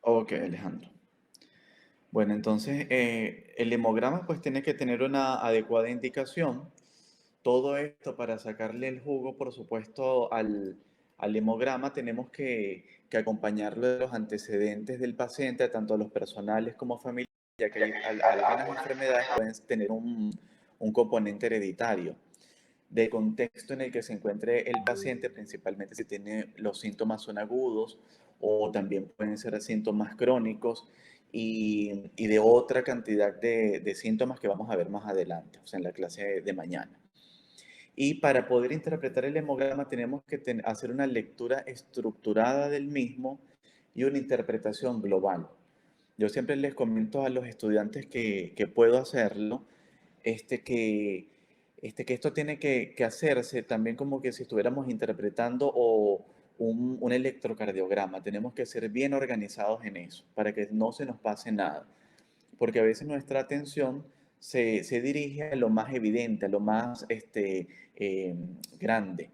Ok, Alejandro. Bueno, entonces el hemograma pues tiene que tener una adecuada indicación. Todo esto para sacarle el jugo, por supuesto, al hemograma tenemos que acompañarlo de los antecedentes del paciente, tanto los personales como familiares, ya que algunas enfermedades pueden tener un componente hereditario del contexto en el que se encuentre el paciente, principalmente si tiene los síntomas son agudos o también pueden ser síntomas crónicos y de otra cantidad de síntomas que vamos a ver más adelante, o sea, en la clase de mañana. Y para poder interpretar el hemograma tenemos que hacer una lectura estructurada del mismo y una interpretación global. Yo siempre les comento a los estudiantes que puedo hacerlo, este, que, que esto tiene que hacerse también como que si estuviéramos interpretando un electrocardiograma. Tenemos que ser bien organizados en eso, para que no se nos pase nada. Porque a veces nuestra atención se dirige a lo más evidente, a lo más eh, grande.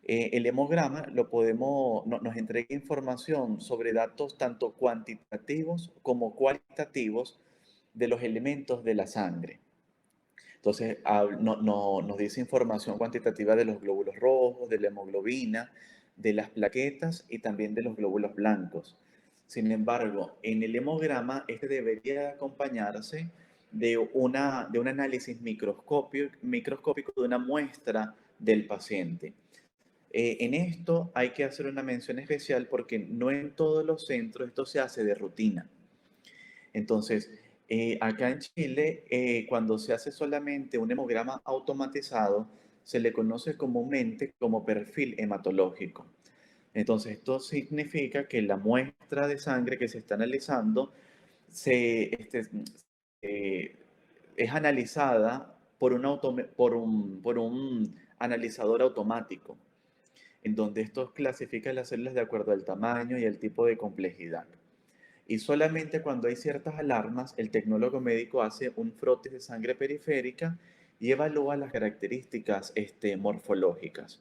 El hemograma nos entrega información sobre datos tanto cuantitativos como cualitativos de los elementos de la sangre. Entonces, nos dice información cuantitativa de los glóbulos rojos, de la hemoglobina, de las plaquetas y también de los glóbulos blancos. Sin embargo, en el hemograma, este debería acompañarse de un análisis microscópico de una muestra del paciente. En esto hay que hacer una mención especial porque no en todos los centros esto se hace de rutina. Entonces, acá en Chile, cuando se hace solamente un hemograma automatizado, se le conoce comúnmente como perfil hematológico. Entonces, esto significa que la muestra de sangre que se está analizando eh, es analizada por un analizador automático, en donde esto clasifica las células de acuerdo al tamaño y el tipo de complejidad. Y solamente cuando hay ciertas alarmas, el tecnólogo médico hace un frote de sangre periférica y evalúa las características morfológicas.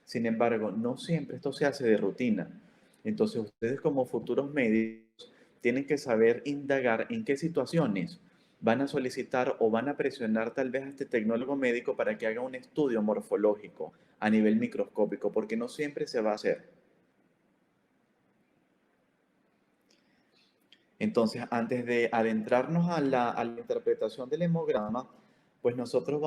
Sin embargo, no siempre esto se hace de rutina. Entonces, ustedes como futuros médicos tienen que saber indagar en qué situaciones van a solicitar o van a presionar tal vez a este tecnólogo médico para que haga un estudio morfológico a nivel microscópico, porque no siempre se va a hacer. Entonces, antes de adentrarnos a la interpretación del hemograma, pues nosotros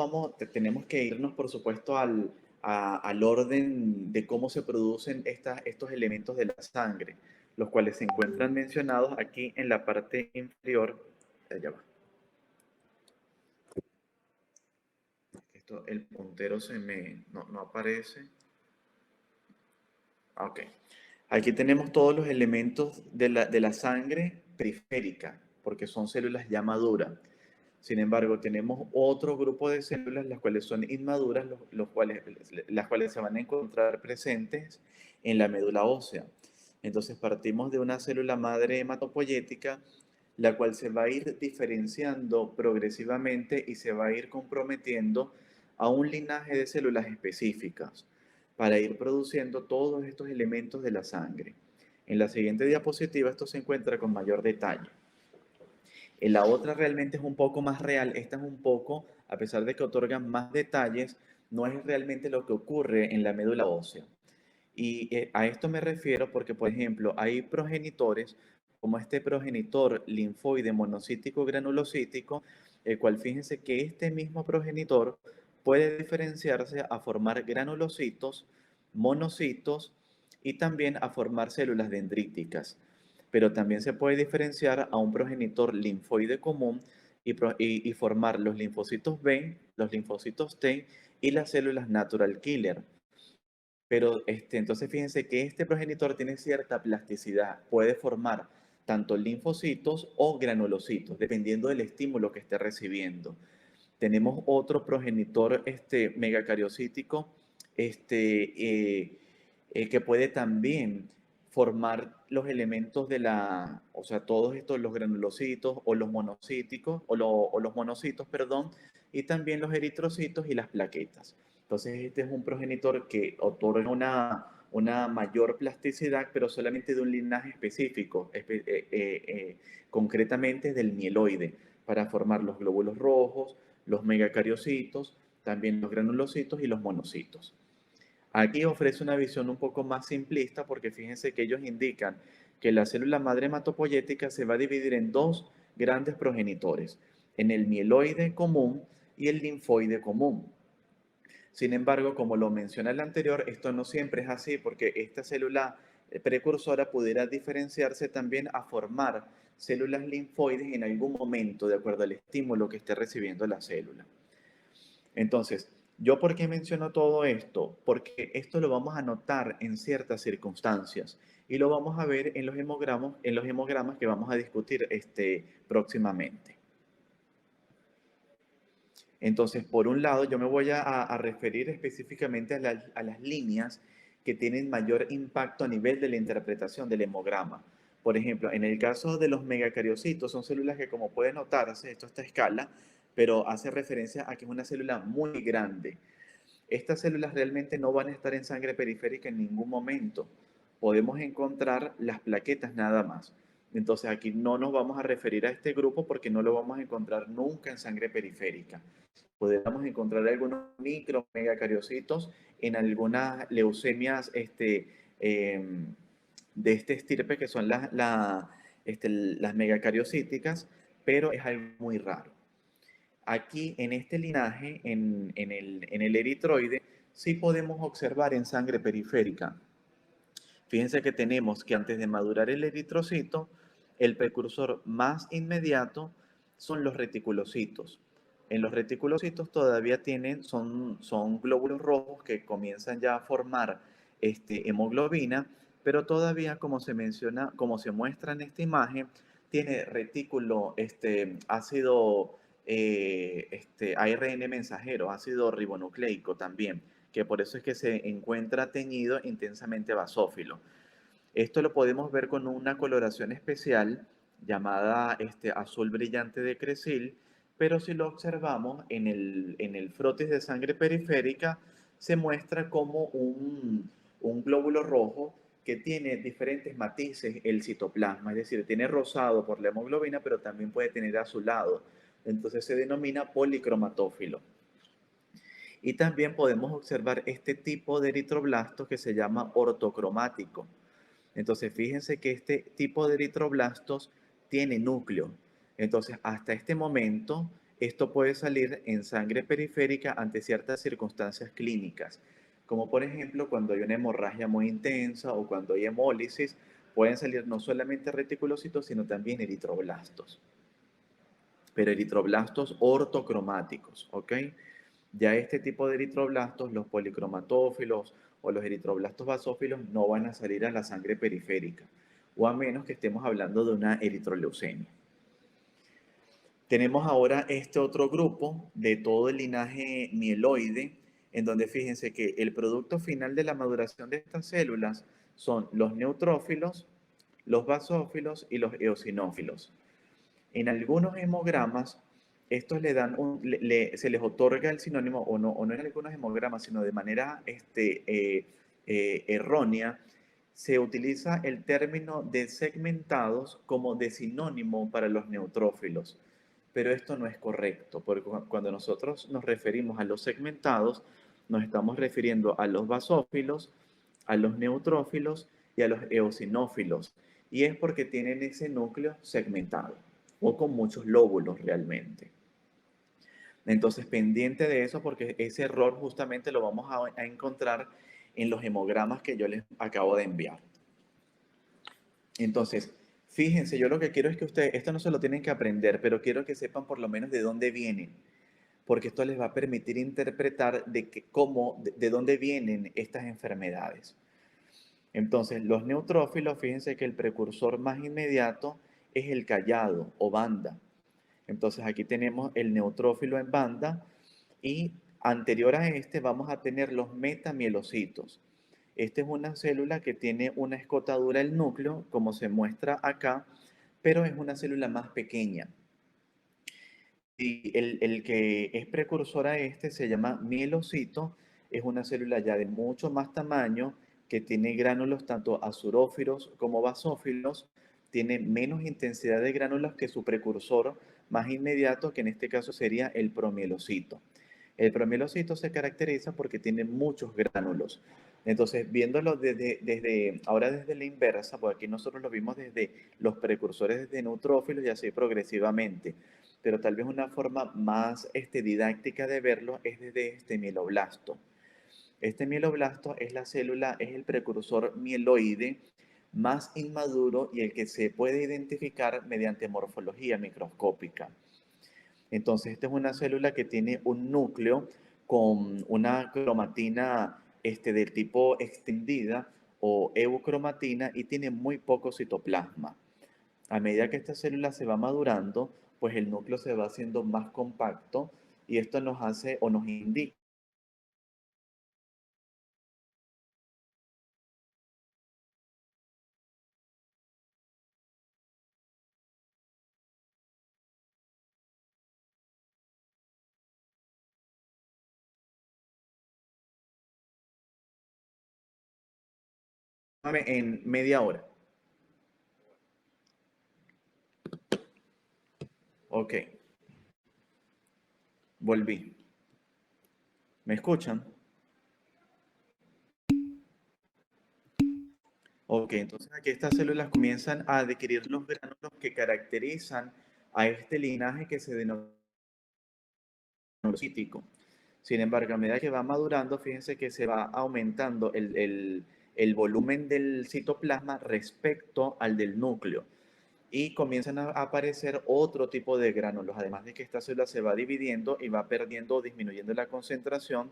tenemos que irnos, por supuesto, al orden de cómo se producen estos elementos de la sangre, los cuales se encuentran mencionados aquí en la parte inferior. Allá va. El puntero no aparece. Ok. Aquí tenemos todos los elementos de la sangre periférica, porque son células ya maduras. Sin embargo, tenemos otro grupo de células, las cuales son inmaduras, las cuales se van a encontrar presentes en la médula ósea. Entonces, partimos de una célula madre hematopoyética, la cual se va a ir diferenciando progresivamente y se va a ir comprometiendo a un linaje de células específicas para ir produciendo todos estos elementos de la sangre. En la siguiente diapositiva esto se encuentra con mayor detalle. La otra realmente es un poco más real, esta es un poco, a pesar de que otorgan más detalles, no es realmente lo que ocurre en la médula ósea. Y a esto me refiero porque, por ejemplo, hay progenitores, como este progenitor linfoide monocítico granulocítico, el cual fíjense que este mismo progenitor puede diferenciarse a formar granulocitos, monocitos y también a formar células dendríticas. Pero también se puede diferenciar a un progenitor linfoide común y formar los linfocitos B, los linfocitos T y las células natural killer. Pero entonces fíjense que este progenitor tiene cierta plasticidad, puede formar tanto linfocitos o granulocitos, dependiendo del estímulo que esté recibiendo. Tenemos otro progenitor megacariocítico, que puede también formar los elementos de la, o sea, todos estos, los granulocitos o los monocíticos, o los monocitos, perdón, y también los eritrocitos y las plaquetas. Entonces, este es un progenitor que otorga una mayor plasticidad, pero solamente de un linaje específico, concretamente del mieloide, para formar los glóbulos rojos, los megacariocitos, también los granulocitos y los monocitos. Aquí ofrece una visión un poco más simplista porque fíjense que ellos indican que la célula madre hematopoyética se va a dividir en dos grandes progenitores, en el mieloide común y el linfoide común. Sin embargo, como lo menciona el anterior, esto no siempre es así porque esta célula precursora pudiera diferenciarse también a formar células linfoides en algún momento, de acuerdo al estímulo que esté recibiendo la célula. Entonces, ¿yo por qué menciono todo esto? Porque esto lo vamos a notar en ciertas circunstancias y lo vamos a ver en los hemogramas que vamos a discutir próximamente. Entonces, por un lado, yo me voy a referir específicamente a las líneas que tienen mayor impacto a nivel de la interpretación del hemograma. Por ejemplo, en el caso de los megacariocitos, son células que, como puede notarse, esto está a escala, pero hace referencia a que es una célula muy grande. Estas células realmente no van a estar en sangre periférica en ningún momento. Podemos encontrar las plaquetas nada más. Entonces aquí no nos vamos a referir a este grupo porque no lo vamos a encontrar nunca en sangre periférica. Podríamos encontrar algunos micro megacariocitos en algunas leucemias de este estirpe que son las megacariocíticas, pero es algo muy raro. Aquí en este linaje, en el eritroide, sí podemos observar en sangre periférica. Fíjense que tenemos que antes de madurar el eritrocito, el precursor más inmediato son los reticulocitos. En los reticulocitos todavía son glóbulos rojos que comienzan ya a formar hemoglobina, pero todavía, como se menciona, como se muestra en esta imagen, tiene retículo, ácido, ARN mensajero, ácido ribonucleico también, que por eso es que se encuentra teñido intensamente basófilo. Esto lo podemos ver con una coloración especial llamada azul brillante de Crecil, pero si lo observamos en el frotis de sangre periférica, se muestra como un glóbulo rojo que tiene diferentes matices el citoplasma, es decir, tiene rosado por la hemoglobina, pero también puede tener azulado. Entonces se denomina policromatófilo. Y también podemos observar este tipo de eritroblasto que se llama ortocromático. Entonces, fíjense que este tipo de eritroblastos tiene núcleo. Entonces, hasta este momento, esto puede salir en sangre periférica ante ciertas circunstancias clínicas, como por ejemplo cuando hay una hemorragia muy intensa o cuando hay hemólisis, pueden salir no solamente reticulocitos, sino también eritroblastos, pero eritroblastos ortocromáticos, ¿ok? Ya este tipo de eritroblastos, los policromatófilos o los eritroblastos basófilos, no van a salir a la sangre periférica, o a menos que estemos hablando de una eritroleucemia. Tenemos ahora este otro grupo de todo el linaje mieloide, en donde fíjense que el producto final de la maduración de estas células son los neutrófilos, los basófilos y los eosinófilos. En algunos hemogramas, estos le dan se les otorga el sinónimo, o no en algunos hemogramas, sino de manera errónea, se utiliza el término de segmentados como de sinónimo para los neutrófilos. Pero esto no es correcto, porque cuando nosotros nos referimos a los segmentados, nos estamos refiriendo a los basófilos, a los neutrófilos y a los eosinófilos. Y es porque tienen ese núcleo segmentado o con muchos lóbulos realmente. Entonces, pendiente de eso, porque ese error justamente lo vamos a encontrar en los hemogramas que yo les acabo de enviar. Entonces, fíjense, yo lo que quiero es que ustedes, esto no se lo tienen que aprender, pero quiero que sepan por lo menos de dónde vienen, porque esto les va a permitir interpretar de dónde vienen estas enfermedades. Entonces, los neutrófilos, fíjense que el precursor más inmediato es el callado o banda. Entonces, aquí tenemos el neutrófilo en banda y Anterior a este vamos a tener los metamielocitos. Esta es una célula que tiene una escotadura el núcleo, como se muestra acá, pero es una célula más pequeña. Y el que es precursor a este se llama mielocito, es una célula ya de mucho más tamaño, que tiene gránulos tanto azurófilos como basófilos, tiene menos intensidad de gránulos que su precursor más inmediato, que en este caso sería el promielocito. El promielocito se caracteriza porque tiene muchos gránulos. Entonces, viéndolo ahora desde la inversa, porque aquí nosotros lo vimos desde los precursores desde neutrófilos y así progresivamente, pero tal vez una forma más didáctica de verlo es desde este mieloblasto. Este mieloblasto es la célula, es el precursor mieloide más inmaduro y el que se puede identificar mediante morfología microscópica. Entonces, esta es una célula que tiene un núcleo con una cromatina del tipo extendida o eucromatina y tiene muy poco citoplasma. A medida que esta célula se va madurando, pues el núcleo se va haciendo más compacto y esto nos hace o nos indica en media hora. Ok, volví. ¿Me escuchan? Ok, entonces aquí estas células comienzan a adquirir los gránulos que caracterizan a este linaje que se denomina cítico. Sin embargo, a medida que va madurando, fíjense que se va aumentando el volumen del citoplasma respecto al del núcleo y comienzan a aparecer otro tipo de gránulos, además de que esta célula se va dividiendo y va perdiendo o disminuyendo la concentración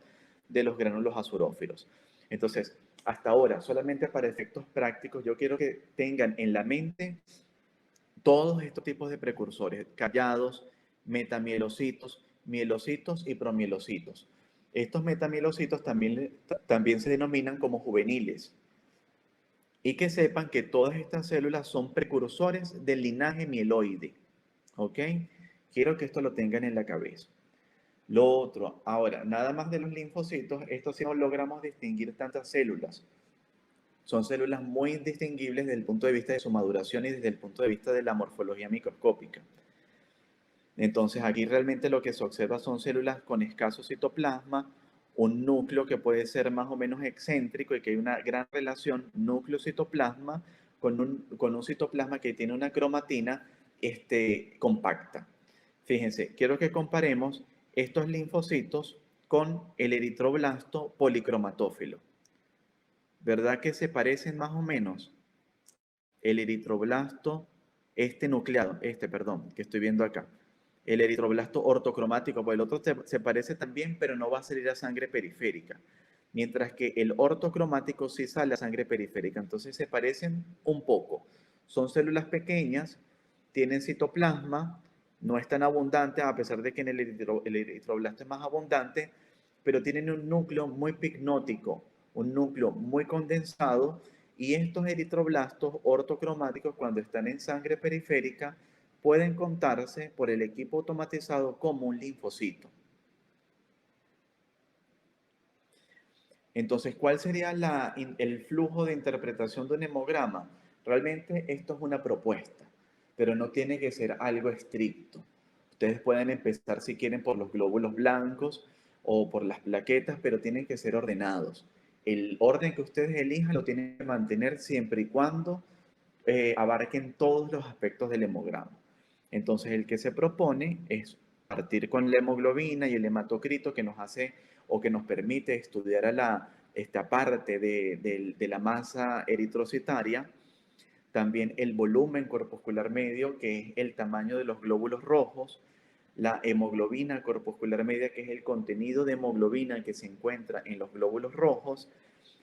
de los gránulos azurófilos. Entonces, hasta ahora, solamente para efectos prácticos, yo quiero que tengan en la mente todos estos tipos de precursores, callados, metamielocitos, mielocitos y promielocitos. Estos metamielocitos también se denominan como juveniles. Y que sepan que todas estas células son precursores del linaje mieloide. ¿Ok? Quiero que esto lo tengan en la cabeza. Lo otro, ahora, nada más de los linfocitos, esto sí no logramos distinguir tantas células. Son células muy distinguibles desde el punto de vista de su maduración y desde el punto de vista de la morfología microscópica. Entonces aquí realmente lo que se observa son células con escaso citoplasma, un núcleo que puede ser más o menos excéntrico y que hay una gran relación núcleo-citoplasma con un citoplasma que tiene una cromatina compacta. Fíjense, quiero que comparemos estos linfocitos con el eritroblasto policromatófilo. ¿Verdad que se parecen más o menos? El eritroblasto, nucleado, perdón, que estoy viendo acá. El eritroblasto ortocromático, pues el otro se parece también, pero no va a salir a sangre periférica. Mientras que el ortocromático sí sale a sangre periférica. Entonces se parecen un poco. Son células pequeñas, tienen citoplasma, no es tan abundante, a pesar de que en el eritroblasto es más abundante, pero tienen un núcleo muy picnótico, un núcleo muy condensado, y estos eritroblastos ortocromáticos, cuando están en sangre periférica, pueden contarse por el equipo automatizado como un linfocito. Entonces, ¿cuál sería el flujo de interpretación de un hemograma? Realmente esto es una propuesta, pero no tiene que ser algo estricto. Ustedes pueden empezar si quieren por los glóbulos blancos o por las plaquetas, pero tienen que ser ordenados. El orden que ustedes elijan lo tienen que mantener siempre y cuando abarquen todos los aspectos del hemograma. Entonces, el que se propone es partir con la hemoglobina y el hematocrito que nos hace o que nos permite estudiar esta parte de la masa eritrocitaria, también el volumen corpuscular medio, que es el tamaño de los glóbulos rojos, la hemoglobina corpuscular media, que es el contenido de hemoglobina que se encuentra en los glóbulos rojos,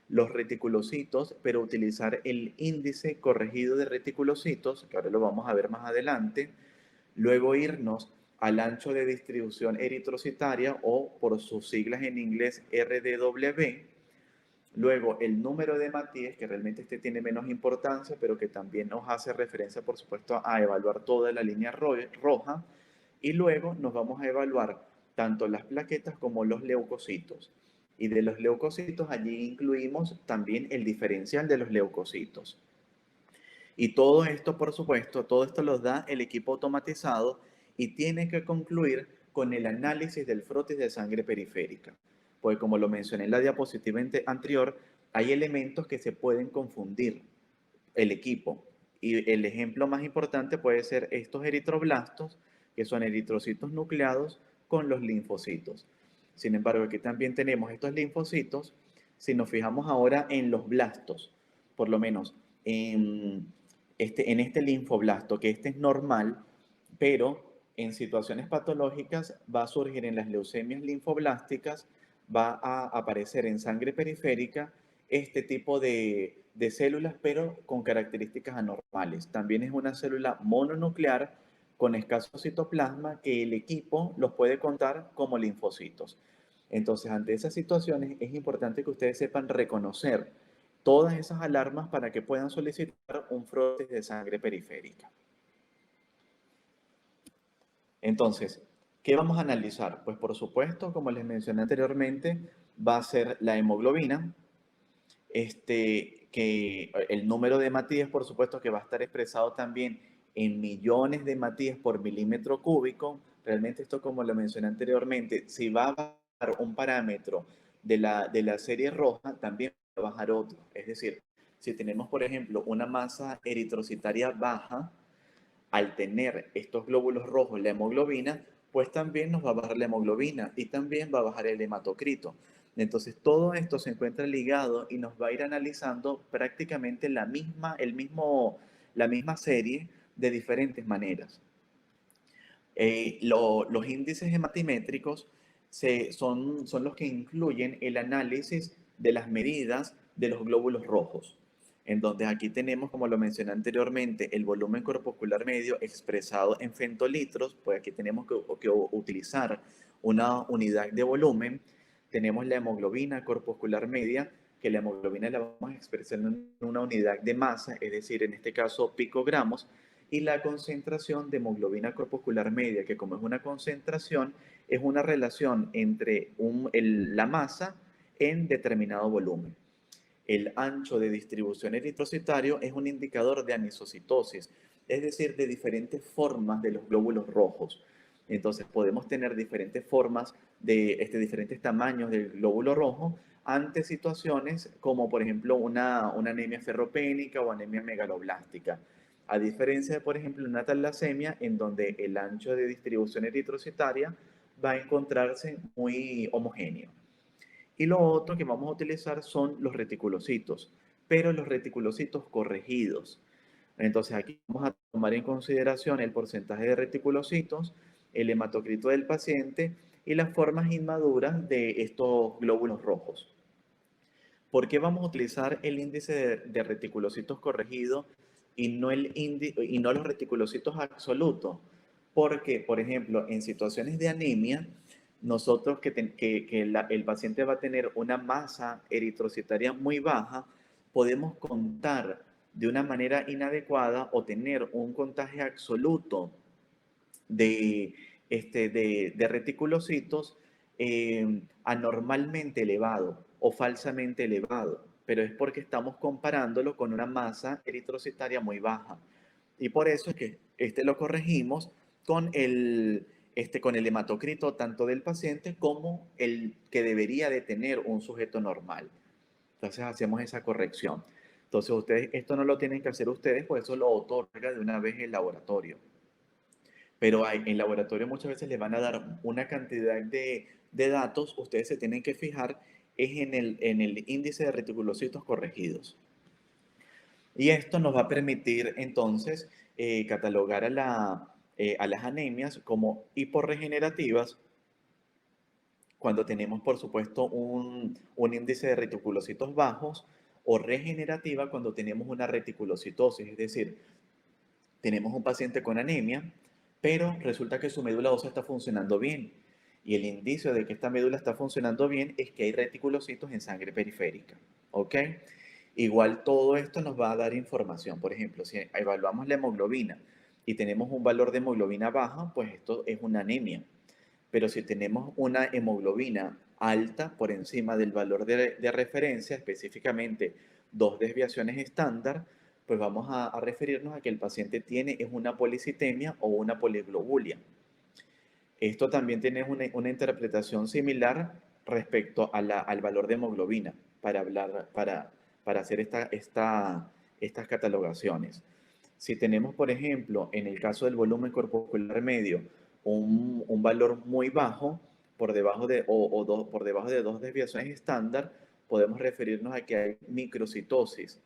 los reticulocitos, pero utilizar el índice corregido de reticulocitos, que ahora lo vamos a ver más adelante, luego irnos al ancho de distribución eritrocitaria o por sus siglas en inglés RDW. Luego, el número de Matías, que realmente este tiene menos importancia, pero que también nos hace referencia, por supuesto, a evaluar toda la línea roja. Y luego nos vamos a evaluar tanto las plaquetas como los leucocitos. Y de los leucocitos allí incluimos también el diferencial de los leucocitos. Y todo esto, por supuesto, todo esto lo da el equipo automatizado y tiene que concluir con el análisis del frotis de sangre periférica. Pues como lo mencioné en la diapositiva anterior, hay elementos que se pueden confundir el equipo. Y el ejemplo más importante puede ser estos eritroblastos, que son eritrocitos nucleados, con los linfocitos. Sin embargo, aquí también tenemos estos linfocitos. Si nos fijamos ahora en los blastos, por lo menos en este linfoblasto, que este es normal, pero en situaciones patológicas va a surgir en las leucemias linfoblásticas, va a aparecer en sangre periférica este tipo de células, pero con características anormales. También es una célula mononuclear con escaso citoplasma que el equipo los puede contar como linfocitos. Entonces, ante esas situaciones es importante que ustedes sepan reconocer todas esas alarmas para que puedan solicitar un frotis de sangre periférica. Entonces, ¿qué vamos a analizar? Pues por supuesto, como les mencioné anteriormente, va a ser la hemoglobina, que el número de Matías, por supuesto, que va a estar expresado también en millones de Matías por milímetro cúbico. Realmente esto, como lo mencioné anteriormente, si va a bajar un parámetro de la serie roja, también va a bajar otro. Es decir, si tenemos, por ejemplo, una masa eritrocitaria baja, al tener estos glóbulos rojos, la hemoglobina, pues también nos va a bajar la hemoglobina y también va a bajar el hematocrito. Entonces todo esto se encuentra ligado y nos va a ir analizando prácticamente la misma serie de diferentes maneras. Los índices hematimétricos son los que incluyen el análisis de las medidas de los glóbulos rojos. Entonces aquí tenemos, como lo mencioné anteriormente, el volumen corpuscular medio expresado en femtolitros, pues aquí tenemos que utilizar una unidad de volumen. Tenemos la hemoglobina corpuscular media, que la hemoglobina la vamos a expresar en una unidad de masa, es decir, en este caso picogramos, y la concentración de hemoglobina corpuscular media, que como es una concentración, es una relación entre la masa en determinado volumen. El ancho de distribución eritrocitario es un indicador de anisocitosis, es decir, de diferentes formas de los glóbulos rojos. Entonces podemos tener diferentes formas diferentes tamaños del glóbulo rojo ante situaciones como por ejemplo una anemia ferropénica o anemia megaloblástica. A diferencia de, por ejemplo, una talasemia, en donde el ancho de distribución eritrocitaria va a encontrarse muy homogéneo. Y lo otro que vamos a utilizar son los reticulocitos, pero los reticulocitos corregidos. Entonces aquí vamos a tomar en consideración el porcentaje de reticulocitos, el hematocrito del paciente y las formas inmaduras de estos glóbulos rojos. ¿Por qué vamos a utilizar el índice de reticulocitos corregido y no los reticulocitos absolutos? Porque, por ejemplo, en situaciones de anemia, nosotros el paciente va a tener una masa eritrocitaria muy baja, podemos contar de una manera inadecuada o tener un contagio absoluto de, de reticulocitos anormalmente elevado o falsamente elevado, pero es porque estamos comparándolo con una masa eritrocitaria muy baja. Y por eso es que lo corregimos con el hematocrito tanto del paciente como el que debería de tener un sujeto normal. Entonces hacemos esa corrección. Entonces ustedes, esto no lo tienen que hacer ustedes, por eso lo otorga de una vez el laboratorio. Pero en laboratorio muchas veces les van a dar una cantidad de datos, ustedes se tienen que fijar es en el índice de reticulocitos corregidos. Y esto nos va a permitir entonces catalogar a las anemias como hiporregenerativas cuando tenemos, por supuesto, un índice de reticulocitos bajos, o regenerativa cuando tenemos una reticulocitosis, es decir, tenemos un paciente con anemia, pero resulta que su médula ósea está funcionando bien. Y el indicio de que esta médula está funcionando bien es que hay reticulocitos en sangre periférica. ¿Ok? Igual todo esto nos va a dar información. Por ejemplo, si evaluamos la hemoglobina y tenemos un valor de hemoglobina baja, pues esto es una anemia. Pero si tenemos una hemoglobina alta por encima del valor de referencia, específicamente dos desviaciones estándar, pues vamos a referirnos a que el paciente tiene es una policitemia o una poliglobulia. Esto también tiene una interpretación similar respecto a al valor de hemoglobina para hacer estas catalogaciones. Si tenemos, por ejemplo, en el caso del volumen corpuscular medio, un valor muy bajo, por debajo por debajo de dos desviaciones estándar, podemos referirnos a que hay microcitosis.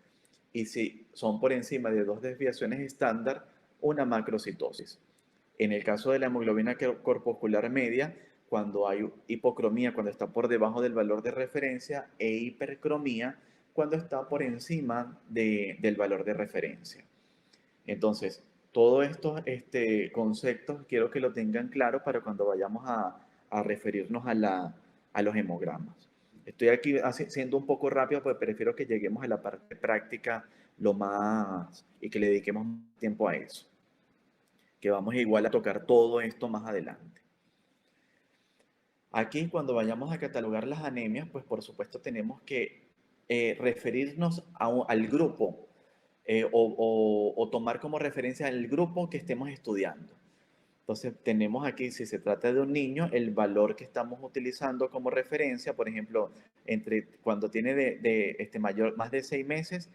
Y si son por encima de dos desviaciones estándar, una macrocitosis. En el caso de la hemoglobina corpuscular media, cuando hay hipocromía, cuando está por debajo del valor de referencia, e hipercromía, cuando está por encima del valor de referencia. Entonces, todos estos conceptos quiero que lo tengan claro para cuando vayamos a referirnos a los hemogramas. Estoy aquí siendo un poco rápido, porque prefiero que lleguemos a la parte práctica lo más y que le dediquemos tiempo a eso, que vamos igual a tocar todo esto más adelante. Aquí cuando vayamos a catalogar las anemias, pues por supuesto tenemos que referirnos al grupo o tomar como referencia el grupo que estemos estudiando. Entonces tenemos aquí, si se trata de un niño, el valor que estamos utilizando como referencia, por ejemplo, cuando tiene más de 6 meses,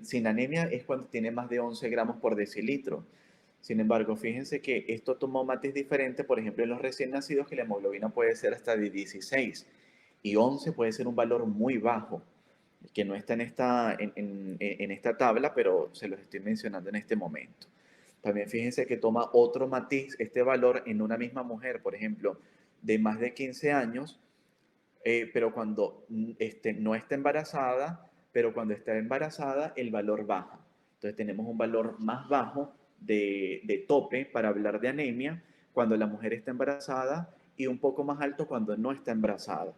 sin anemia es cuando tiene más de 11 gramos por decilitro. Sin embargo, fíjense que esto toma matiz diferente, por ejemplo, en los recién nacidos, que la hemoglobina puede ser hasta de 16 y 11 puede ser un valor muy bajo, que no está en esta tabla, pero se los estoy mencionando en este momento. También fíjense que toma otro matiz este valor en una misma mujer, por ejemplo, de más de 15 años, pero cuando no está embarazada, pero cuando está embarazada el valor baja. Entonces tenemos un valor más bajo de tope para hablar de anemia cuando la mujer está embarazada y un poco más alto cuando no está embarazada.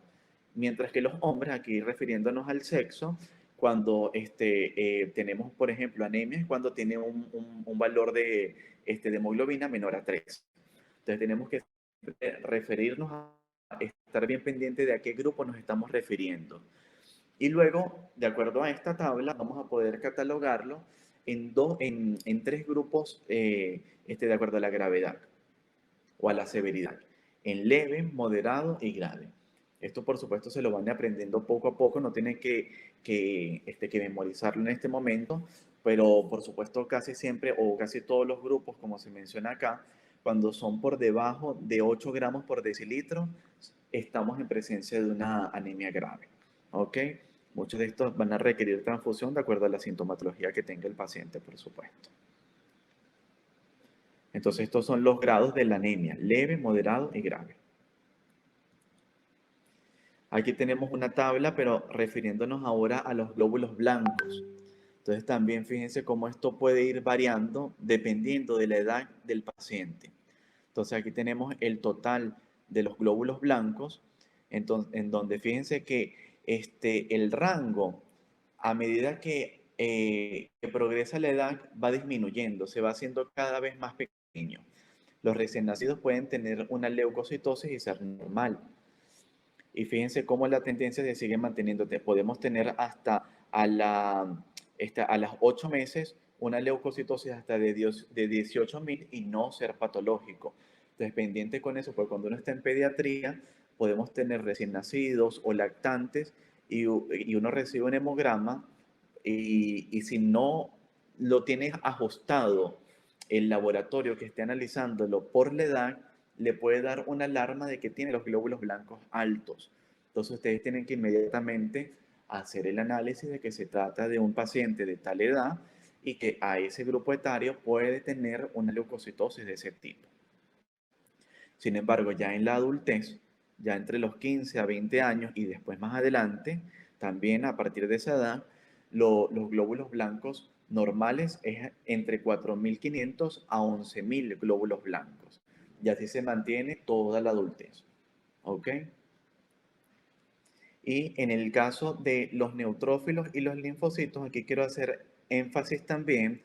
Mientras que los hombres, aquí refiriéndonos al sexo, cuando tenemos, por ejemplo, anemia, es cuando tiene un valor de hemoglobina menor a 3. Entonces tenemos que referirnos a estar bien pendiente de a qué grupo nos estamos refiriendo. Y luego, de acuerdo a esta tabla, vamos a poder catalogarlo en tres grupos de acuerdo a la gravedad o a la severidad, en leve, moderado y grave. Esto, por supuesto, se lo van aprendiendo poco a poco, no tienen que memorizarlo en este momento, pero por supuesto casi siempre o casi todos los grupos, como se menciona acá, cuando son por debajo de 8 gramos por decilitro, estamos en presencia de una anemia grave. ¿Ok? Muchos de estos van a requerir transfusión de acuerdo a la sintomatología que tenga el paciente, por supuesto. Entonces, estos son los grados de la anemia: leve, moderado y grave. Aquí tenemos una tabla, pero refiriéndonos ahora a los glóbulos blancos. Entonces, también fíjense cómo esto puede ir variando dependiendo de la edad del paciente. Entonces, aquí tenemos el total de los glóbulos blancos, en donde fíjense que el rango, a medida que progresa la edad, va disminuyendo, se va haciendo cada vez más pequeño. Los recién nacidos pueden tener una leucocitosis y ser normal. Y fíjense cómo la tendencia se sigue manteniendo. Podemos tener hasta a las 8 meses una leucocitosis hasta de 18.000 y no ser patológico. Entonces, pendiente con eso, porque cuando uno está en pediatría, podemos tener recién nacidos o lactantes y uno recibe un hemograma y si no lo tienes ajustado el laboratorio que esté analizándolo por la edad, le puede dar una alarma de que tiene los glóbulos blancos altos. Entonces ustedes tienen que inmediatamente hacer el análisis de que se trata de un paciente de tal edad y que a ese grupo etario puede tener una leucocitosis de ese tipo. Sin embargo, ya en la adultez, ya entre los 15 a 20 años y después más adelante, también a partir de esa edad, los glóbulos blancos normales es entre 4.500 a 11.000 glóbulos blancos. Y así se mantiene toda la adultez. ¿Ok? Y en el caso de los neutrófilos y los linfocitos, aquí quiero hacer énfasis también,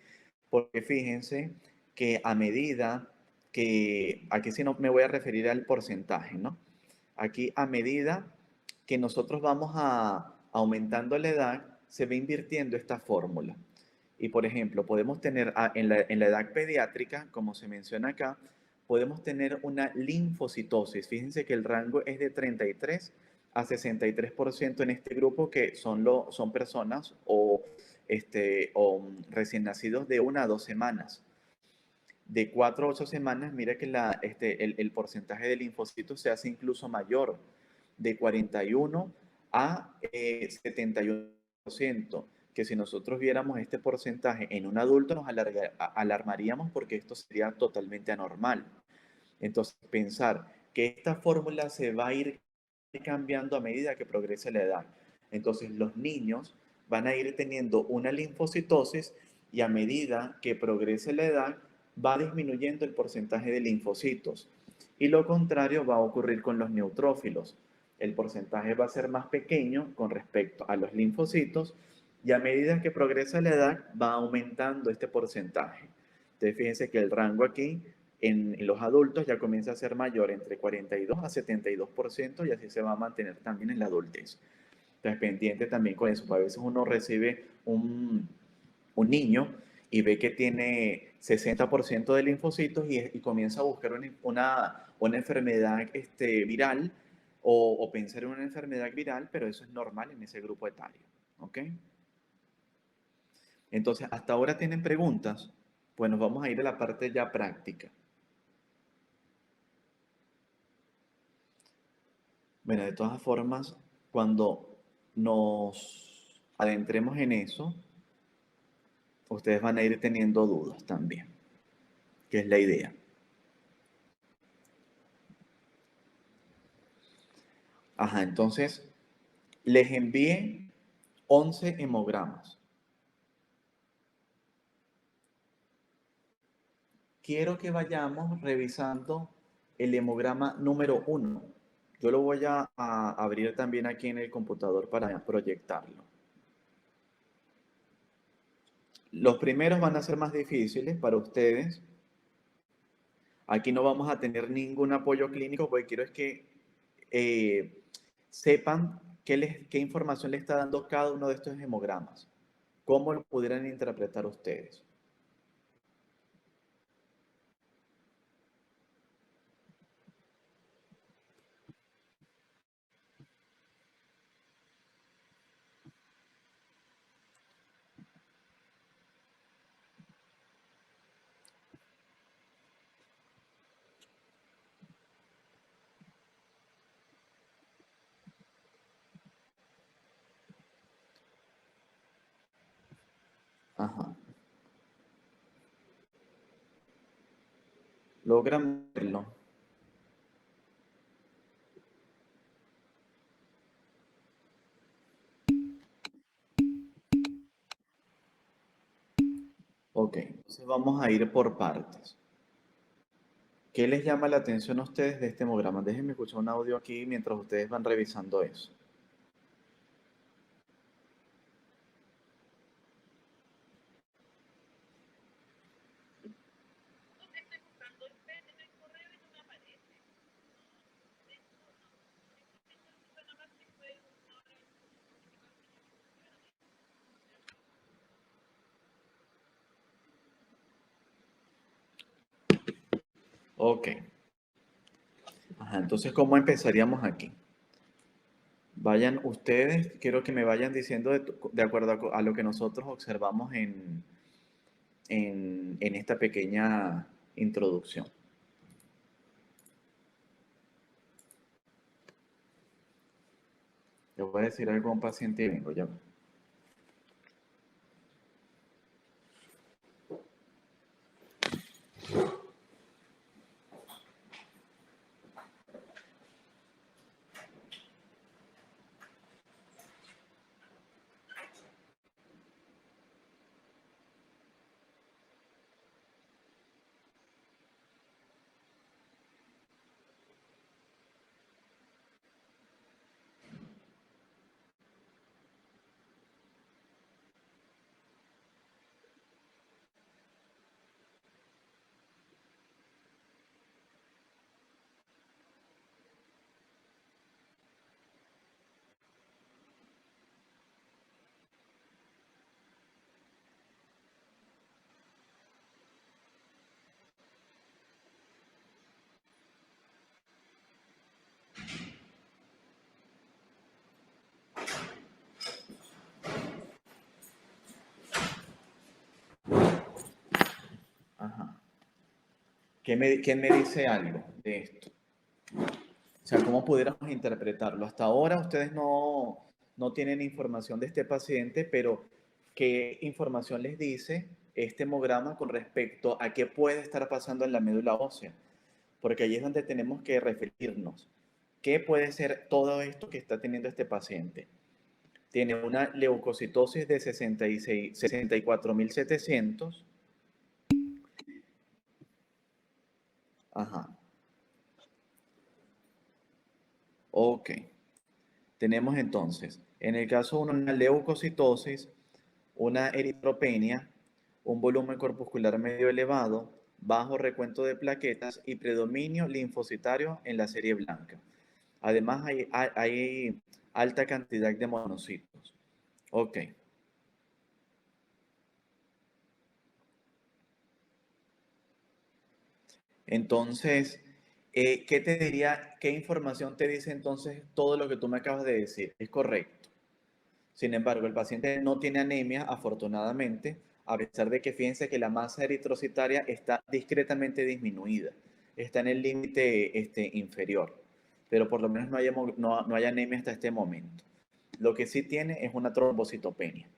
porque fíjense que a medida que, aquí sí no me voy a referir al porcentaje, ¿no? Aquí a medida que nosotros vamos aumentando la edad, se va invirtiendo esta fórmula. Y por ejemplo, podemos tener en la edad pediátrica, como se menciona acá, podemos tener una linfocitosis. Fíjense que el rango es de 33 a 63% en este grupo, que son personas o recién nacidos de 1 a 2 semanas. De 4 a 8 semanas, mira que el porcentaje de linfocitos se hace incluso mayor, de 41 a 71%, que si nosotros viéramos este porcentaje en un adulto nos alarmaríamos, porque esto sería totalmente anormal. Entonces, pensar que esta fórmula se va a ir cambiando a medida que progrese la edad. Entonces, los niños van a ir teniendo una linfocitosis, y a medida que progrese la edad va disminuyendo el porcentaje de linfocitos. Y lo contrario va a ocurrir con los neutrófilos. El porcentaje va a ser más pequeño con respecto a los linfocitos, y a medida que progresa la edad va aumentando este porcentaje. Entonces, fíjense que el rango aquí en los adultos ya comienza a ser mayor, entre 42 a 72%, y así se va a mantener también en la adultez. Entonces, pendiente también con eso, porque a veces uno recibe un niño y ve que tiene 60% de linfocitos, y comienza a buscar una enfermedad viral, o pensar en una enfermedad viral, pero eso es normal en ese grupo etario. ¿Ok? Entonces, hasta ahora tienen preguntas. Pues nos vamos a ir a la parte ya práctica. Bueno, de todas formas, cuando nos adentremos en eso, ustedes van a ir teniendo dudas también, que es la idea. Ajá, entonces les envié 11 hemogramas. Quiero que vayamos revisando el hemograma número 1. Yo lo voy a abrir también aquí en el computador para proyectarlo. Los primeros van a ser más difíciles para ustedes. Aquí no vamos a tener ningún apoyo clínico, porque quiero es que eh, sepan qué información le está dando cada uno de estos hemogramas, cómo lo pudieran interpretar ustedes. Ajá. ¿Logran verlo? Ok, entonces vamos a ir por partes. ¿Qué les llama la atención a ustedes de este hemograma? Déjenme escuchar un audio aquí mientras ustedes van revisando eso. Ok. Ajá, entonces, ¿cómo empezaríamos aquí? Vayan ustedes, quiero que me vayan diciendo de acuerdo a lo que nosotros observamos en esta pequeña introducción. Le voy a decir algo a un paciente y vengo ya. ¿Quién me dice algo de esto? O sea, ¿cómo pudiéramos interpretarlo? Hasta ahora ustedes no tienen información de este paciente, pero ¿qué información les dice este hemograma con respecto a qué puede estar pasando en la médula ósea? Porque ahí es donde tenemos que referirnos. ¿Qué puede ser todo esto que está teniendo este paciente? Tiene una leucocitosis de 64.700. Ajá. Ok. Tenemos entonces, en el caso de una leucocitosis, una eritropenia, un volumen corpuscular medio elevado, bajo recuento de plaquetas y predominio linfocitario en la serie blanca. Además, hay alta cantidad de monocitos. Ok. Entonces, ¿qué te diría, qué información te dice entonces todo lo que tú me acabas de decir? Es correcto. Sin embargo, el paciente no tiene anemia, afortunadamente, a pesar de que fíjense que la masa eritrocitaria está discretamente disminuida, está en el límite inferior, pero por lo menos no hay anemia hasta este momento. Lo que sí tiene es una trombocitopenia.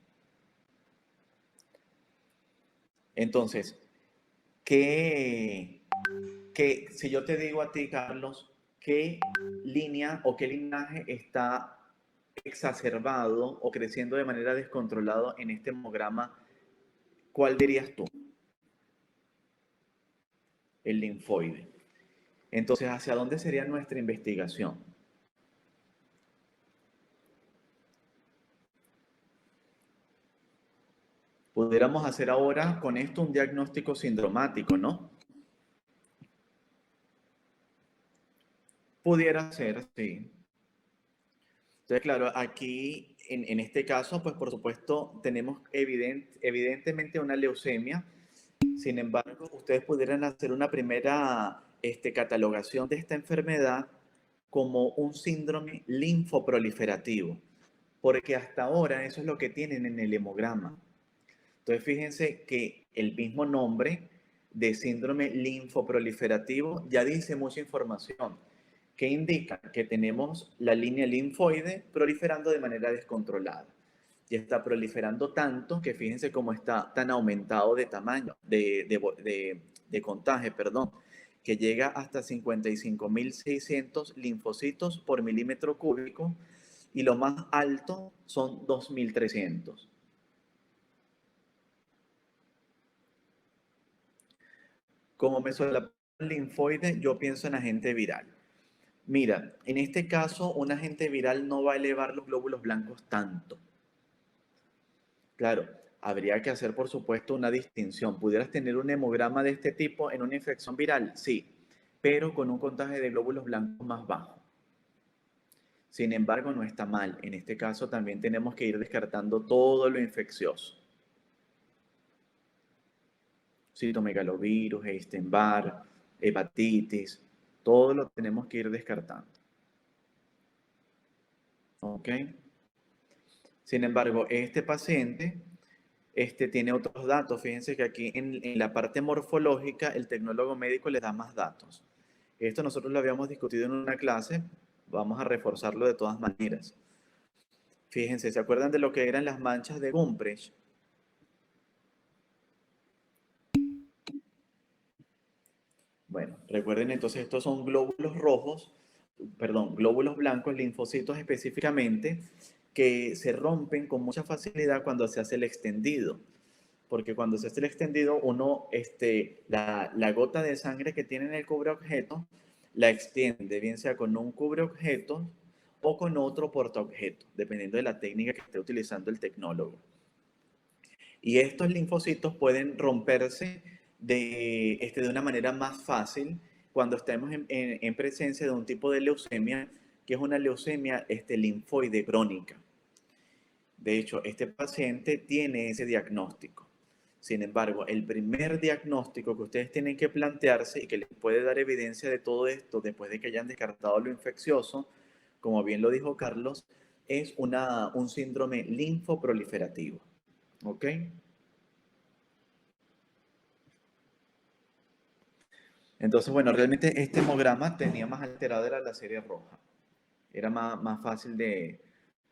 Entonces, ¿qué, si yo te digo a ti, Carlos, qué línea o qué linaje está exacerbado o creciendo de manera descontrolada en este hemograma, ¿cuál dirías tú? El linfoide. Entonces, ¿hacia dónde sería nuestra investigación? Pudiéramos hacer ahora con esto un diagnóstico sindromático, ¿no? Pudiera ser, sí. Entonces, claro, aquí, en este caso, pues por supuesto, tenemos evidentemente una leucemia. Sin embargo, ustedes pudieran hacer una primera catalogación de esta enfermedad como un síndrome linfoproliferativo, porque hasta ahora eso es lo que tienen en el hemograma. Entonces, fíjense que el mismo nombre de síndrome linfoproliferativo ya dice mucha información, que indica que tenemos la línea linfoide proliferando de manera descontrolada. Y está proliferando tanto que fíjense cómo está tan aumentado de tamaño, de contagio, perdón, que llega hasta 55.600 linfocitos por milímetro cúbico y lo más alto son 2.300. Como me suele el linfoide, yo pienso en agente viral. Mira, en este caso, un agente viral no va a elevar los glóbulos blancos tanto. Claro, habría que hacer, por supuesto, una distinción. ¿Pudieras tener un hemograma de este tipo en una infección viral? Sí, pero con un contagio de glóbulos blancos más bajo. Sin embargo, no está mal. En este caso, también tenemos que ir descartando todo lo infeccioso. Citomegalovirus, Epstein-Barr, hepatitis, todo lo tenemos que ir descartando. ¿Ok? Sin embargo, este paciente tiene otros datos. Fíjense que aquí en la parte morfológica el tecnólogo médico le da más datos. Esto nosotros lo habíamos discutido en una clase, vamos a reforzarlo de todas maneras. Fíjense, ¿se acuerdan de lo que eran las manchas de Gumprecht? Bueno, recuerden entonces, estos son glóbulos rojos, perdón, glóbulos blancos, linfocitos específicamente, que se rompen con mucha facilidad cuando se hace el extendido. Porque cuando se hace el extendido, uno, la gota de sangre que tiene en el cubreobjeto, la extiende, bien sea con un cubreobjeto o con otro portaobjeto, dependiendo de la técnica que esté utilizando el tecnólogo. Y estos linfocitos pueden romperse de una manera más fácil cuando estamos en presencia de un tipo de leucemia, que es una leucemia linfoide crónica. De hecho, este paciente tiene ese diagnóstico. Sin embargo, el primer diagnóstico que ustedes tienen que plantearse y que les puede dar evidencia de todo esto después de que hayan descartado lo infeccioso, como bien lo dijo Carlos, es un síndrome linfoproliferativo. ¿Ok? Entonces, bueno, realmente este hemograma tenía más alterada era la serie roja. Era más fácil de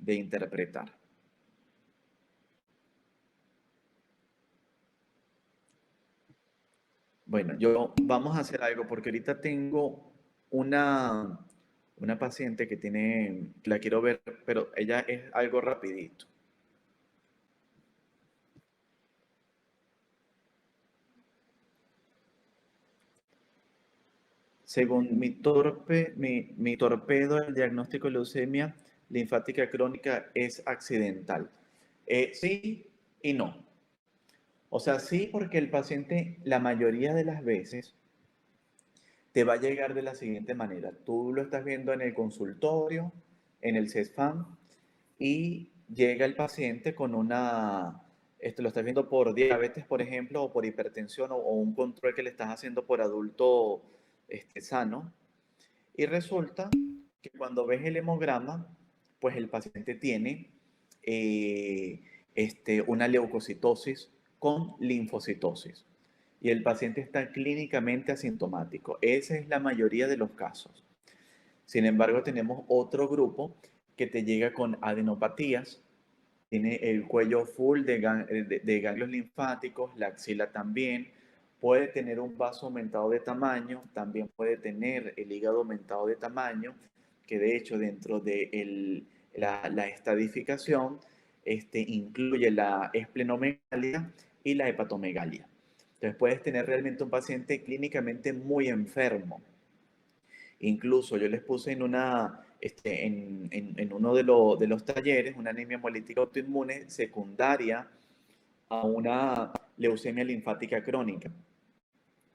interpretar. Bueno, vamos a hacer algo porque ahorita tengo una, una paciente que la quiero ver, pero ella es algo rapidito. Según mi torpedo, el diagnóstico de leucemia linfática crónica es accidental. Sí y no. O sea, sí porque el paciente la mayoría de las veces te va a llegar de la siguiente manera. Tú lo estás viendo en el consultorio, en el CESFAM, y llega el paciente con esto lo estás viendo por diabetes, por ejemplo, o por hipertensión, o un control que le estás haciendo por adulto sano, y resulta que cuando ves el hemograma, pues el paciente tiene eh, una leucocitosis con linfocitosis. Y el paciente está clínicamente asintomático. Esa es la mayoría de los casos. Sin embargo, tenemos otro grupo que te llega con adenopatías, tiene el cuello full de ganglios linfáticos, la axila también, puede tener un vaso aumentado de tamaño, también puede tener el hígado aumentado de tamaño, que de hecho dentro de la estadificación incluye la esplenomegalia y la hepatomegalia. Entonces puedes tener realmente un paciente clínicamente muy enfermo. Incluso yo les puse en uno de los talleres una anemia hemolítica autoinmune secundaria a una leucemia linfática crónica.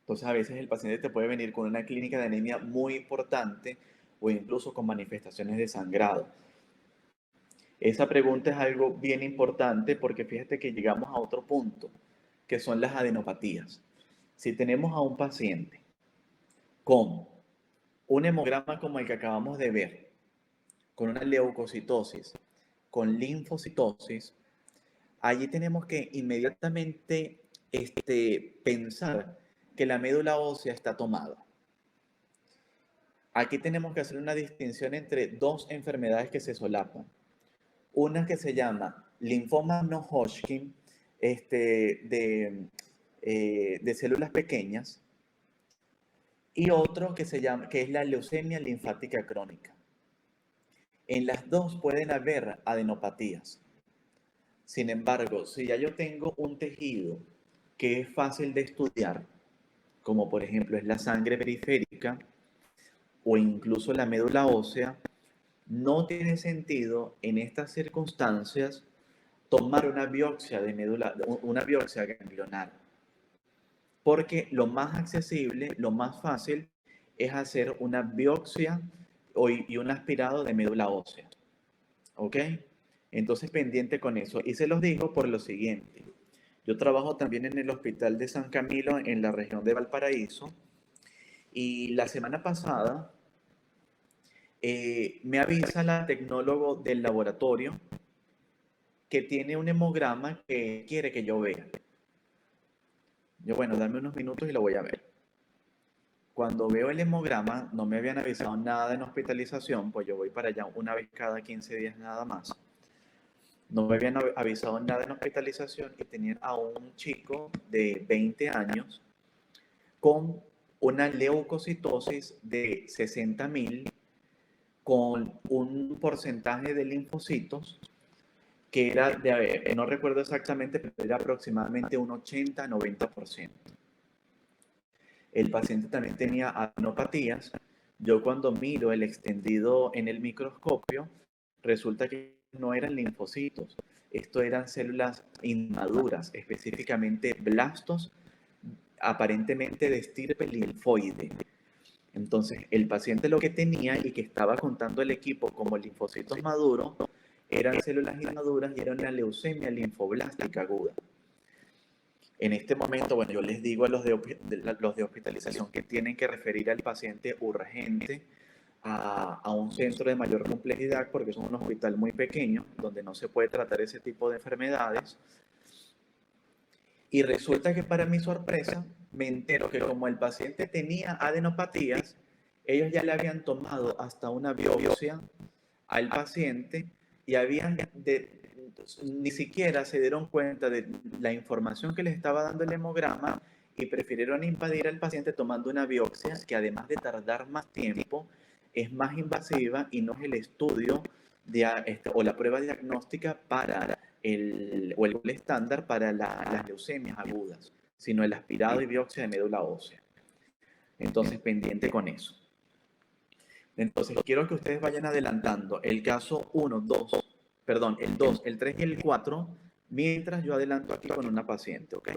Entonces a veces el paciente te puede venir con una clínica de anemia muy importante o incluso con manifestaciones de sangrado. Esa pregunta es algo bien importante porque fíjate que llegamos a otro punto, que son las adenopatías. Si tenemos a un paciente con un hemograma como el que acabamos de ver, con una leucocitosis, con linfocitosis, allí tenemos que inmediatamente pensar que la médula ósea está tomada. Aquí tenemos que hacer una distinción entre dos enfermedades que se solapan. Una que se llama linfoma no Hodgkin, de células pequeñas, y otro que es la leucemia linfática crónica. En las dos pueden haber adenopatías. Sin embargo, si ya yo tengo un tejido que es fácil de estudiar, como por ejemplo es la sangre periférica o incluso la médula ósea, no tiene sentido en estas circunstancias tomar una biopsia de médula, una biopsia ganglionar, porque lo más accesible, lo más fácil es hacer una biopsia y un aspirado de médula ósea. ¿Ok? Entonces, pendiente con eso. Y se los digo por lo siguiente. Yo trabajo también en el Hospital de San Camilo en la región de Valparaíso y la semana pasada me avisa la tecnólogo del laboratorio que tiene un hemograma que quiere que yo vea. Yo, bueno, dame unos minutos y lo voy a ver. Cuando veo el hemograma, no me habían avisado nada en hospitalización, pues yo voy para allá una vez cada 15 días nada más. No me habían avisado nada en hospitalización y tenían a un chico de 20 años con una leucocitosis de 60.000 con un porcentaje de linfocitos que era no recuerdo exactamente, pero era aproximadamente un 80-90%. El paciente también tenía adenopatías. Yo cuando miro el extendido en el microscopio, resulta que no eran linfocitos, esto eran células inmaduras, específicamente blastos, aparentemente de estirpe linfoide. Entonces, el paciente lo que tenía y que estaba contando el equipo como linfocitos maduros eran células inmaduras y era una leucemia linfoblástica aguda. En este momento, bueno, yo les digo a los de hospitalización que tienen que referir al paciente urgente a un centro de mayor complejidad porque es un hospital muy pequeño donde no se puede tratar ese tipo de enfermedades. Y resulta que para mi sorpresa, me entero que como el paciente tenía adenopatías, ellos ya le habían tomado hasta una biopsia al paciente y ni siquiera se dieron cuenta de la información que les estaba dando el hemograma y prefirieron invadir al paciente tomando una biopsia que, además de tardar más tiempo, es más invasiva y no es el estudio o la prueba diagnóstica para el estándar para las leucemias agudas, sino el aspirado y biopsia de médula ósea. Entonces, pendiente con eso. Entonces, quiero que ustedes vayan adelantando el caso uno, 2, perdón, el 2, el 3 y el 4, mientras yo adelanto aquí con una paciente, ¿ok?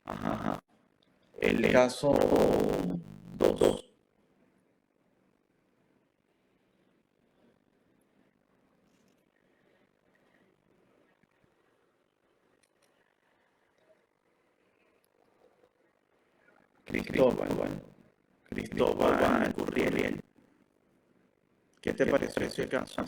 Ajá. El caso 2. Cristóbal Gurriel. ¿Qué te pareció ese caso?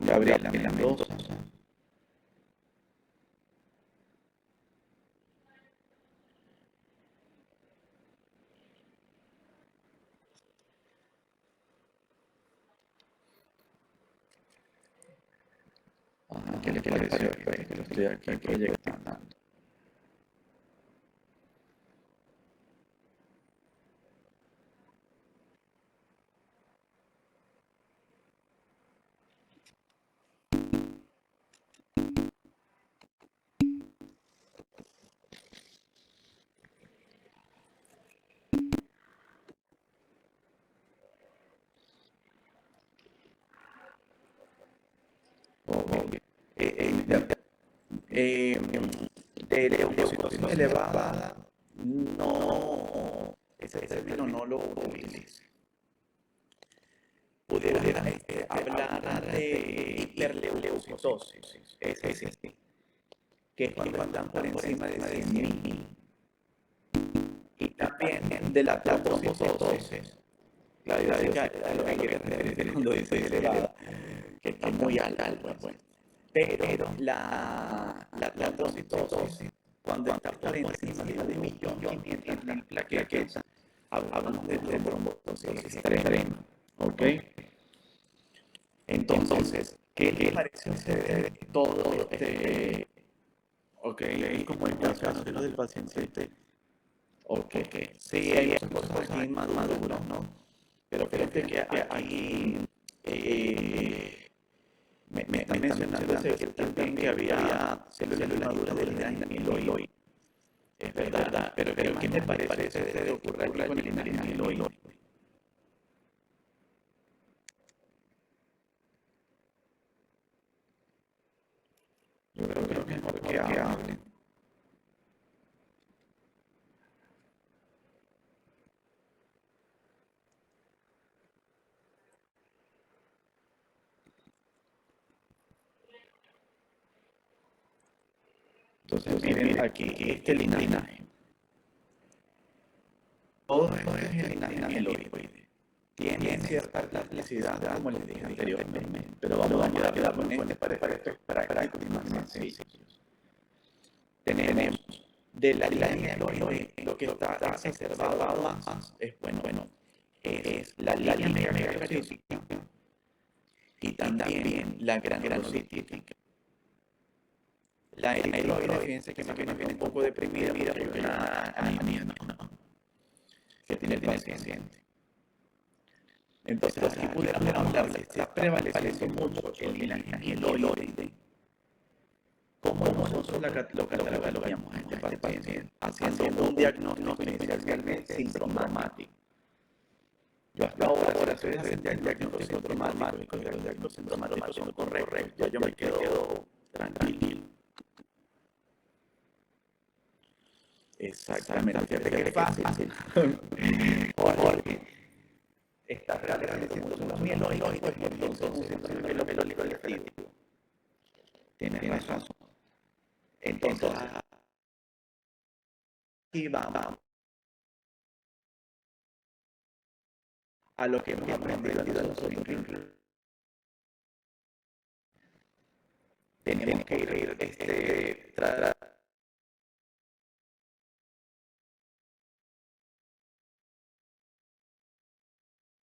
Gabriela Mendoza. Ajá, ¿qué le pareció? Que lo estoy aquí proyectando. Ok. Mira, eh, de oposición elevada, no, ese término no lo utilice. pudiera hablar de hiperleucocitosis, es decir, que es cuando están por encima de 100.000, y también de la trombocitosis. Claro, a lo que quiere referir cuando dice que está muy alta, pues. Pero la trombocitosis, cuando está por encima de 1.500.000 plaquetas, hablamos de trombocitosis extrema. ¿Ok? Entonces, ¿qué le parece a ustedes todo ok, como el caso del paciente? Ok, sí, hay muchas cosas aquí maduras, ¿no? Pero fíjate que ahí me está mencionando Ezequiel también que había células maduras del gran amiloide. Es verdad, pero ¿qué te parece que ocurra aquí con el gran amiloide? Yo creo que es mejor que hablen. Entonces, miren aquí este linaje. Todo esto es el linaje amiloide. Tiene cierta plasticidad, como les dije anteriormente, pero vamos a quedarnos con para estos prácticos y más sencillos. Tenemos de la línea amiloide, lo que está exacerbado más es, es la línea megacariótica y también la granulocitítica. La eritroide, fíjense que más bien un poco deprimida porque hay una anemia que tiene el paciente. Entonces, aquí pudiéramos hablar de está prevaleciendo mucho el linaje amiloide, como nosotros lo catalogaríamos a este paciente, haciendo un diagnóstico inicialmente sintomático. Yo hasta ahora estoy haciendo el diagnóstico sintomático y los diagnósticos sintomáticos son correctos, ya yo me quedo tranquilo. Exactamente, fíjate que es fácil. Jorge, está prevaleciendo mucho los mieloides, pues entonces un síndrome mielomelólico leftítico. Tienes razón. Entonces, aquí vamos a lo que hemos aprendido nosotros. Tenemos que ir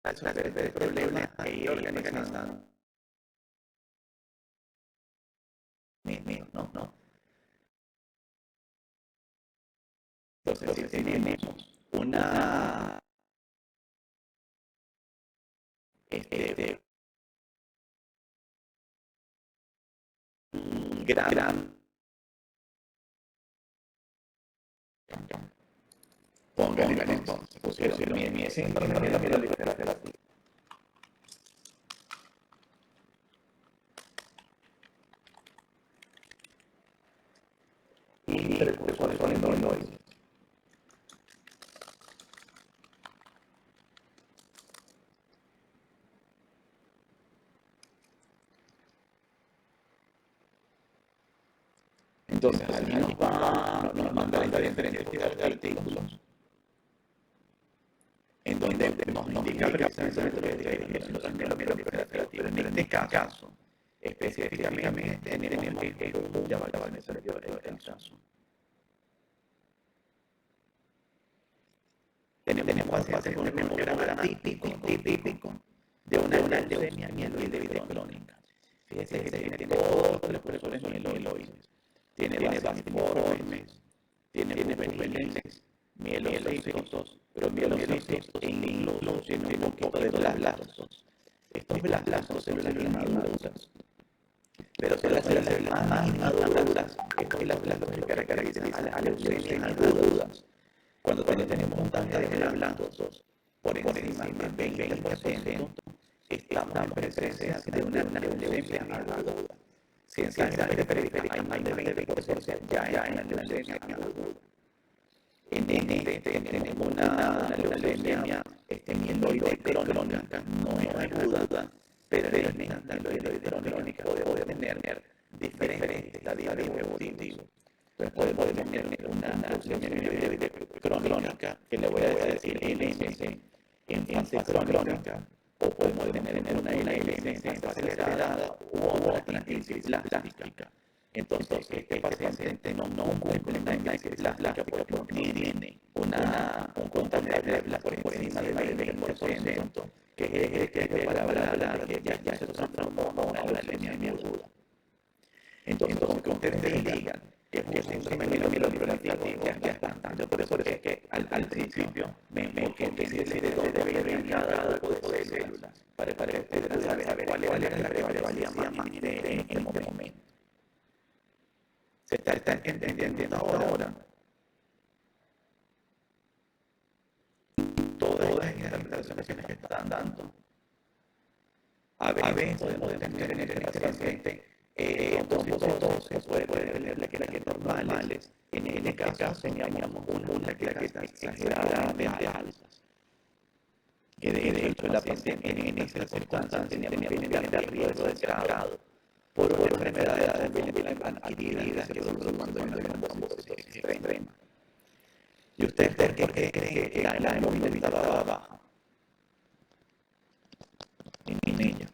resolver el problema y organizando. No. Entonces, si tenemos una gran pongan entonces, pusieron mi síndrome de la mieloterapia. Y precursores de mieloides. Entonces, aquí nos manda diferentes tipos de artículos en donde nos indica precisamente lo que dije, los mieloterapia. Pero en este caso, específicamente, tenemos ya va a ser el caso. Tenemos pacientes con un hemograma típico de una leucemia mieloide crónica. Fíjese que tiene todos los precursores mieloides. Tiene basiformes, tiene juveniles, mielocitos, pero mielocitos e incluso tiene un poco de blastos. Estos blastos son células maduras, pero son las células más inmaduras, estas son las blastos que caracterizan a las leucemias agudas. Cuando tenemos un tamaño de blastos por encima del 20%, estamos en presencia de una leucemia aguda. Si en sangre periférica hay más de 20%, ya es una leucemia aguda. En este tenemos una leucemia amiloide crónica no es aguda, pero en esta amiloide crónica podemos tener diferentes estadios evolutivos. Entonces podemos tener una amiloide crónica, que le voy a decir LMC, en fase crónica, o podemos tener una LMC en fase acelerada u otra crisis plástica. Entonces, este paciente no cumple una crisis plástica porque tiene un contagio de plasma por encima del 20%, que es para hablar que ya se transformó en una leucemia aguda. Entonces, como que ustedes digan que es un síndrome mieloproliferativo, ya es bastante. Por eso es que al principio me enfoqué en decirles de dónde viene cada grupo de células, para que ustedes saber cuál es la prevalencia más en este momento. ¿Se está entendiendo ahora? Todas las interpretaciones que están dando. A veces podemos tener en el paciente trombocitos, puede tener plaquetas normales. En este caso teníamos unas plaquetas exageradamente altas, que de hecho la paciente en esa circunstancia tenía riesgo de sangrado por enfermedades adquiridas que producen cuando hay una trombocitis extrema. ¿Y usted por qué cree que la hemoglobina estaba baja en ella?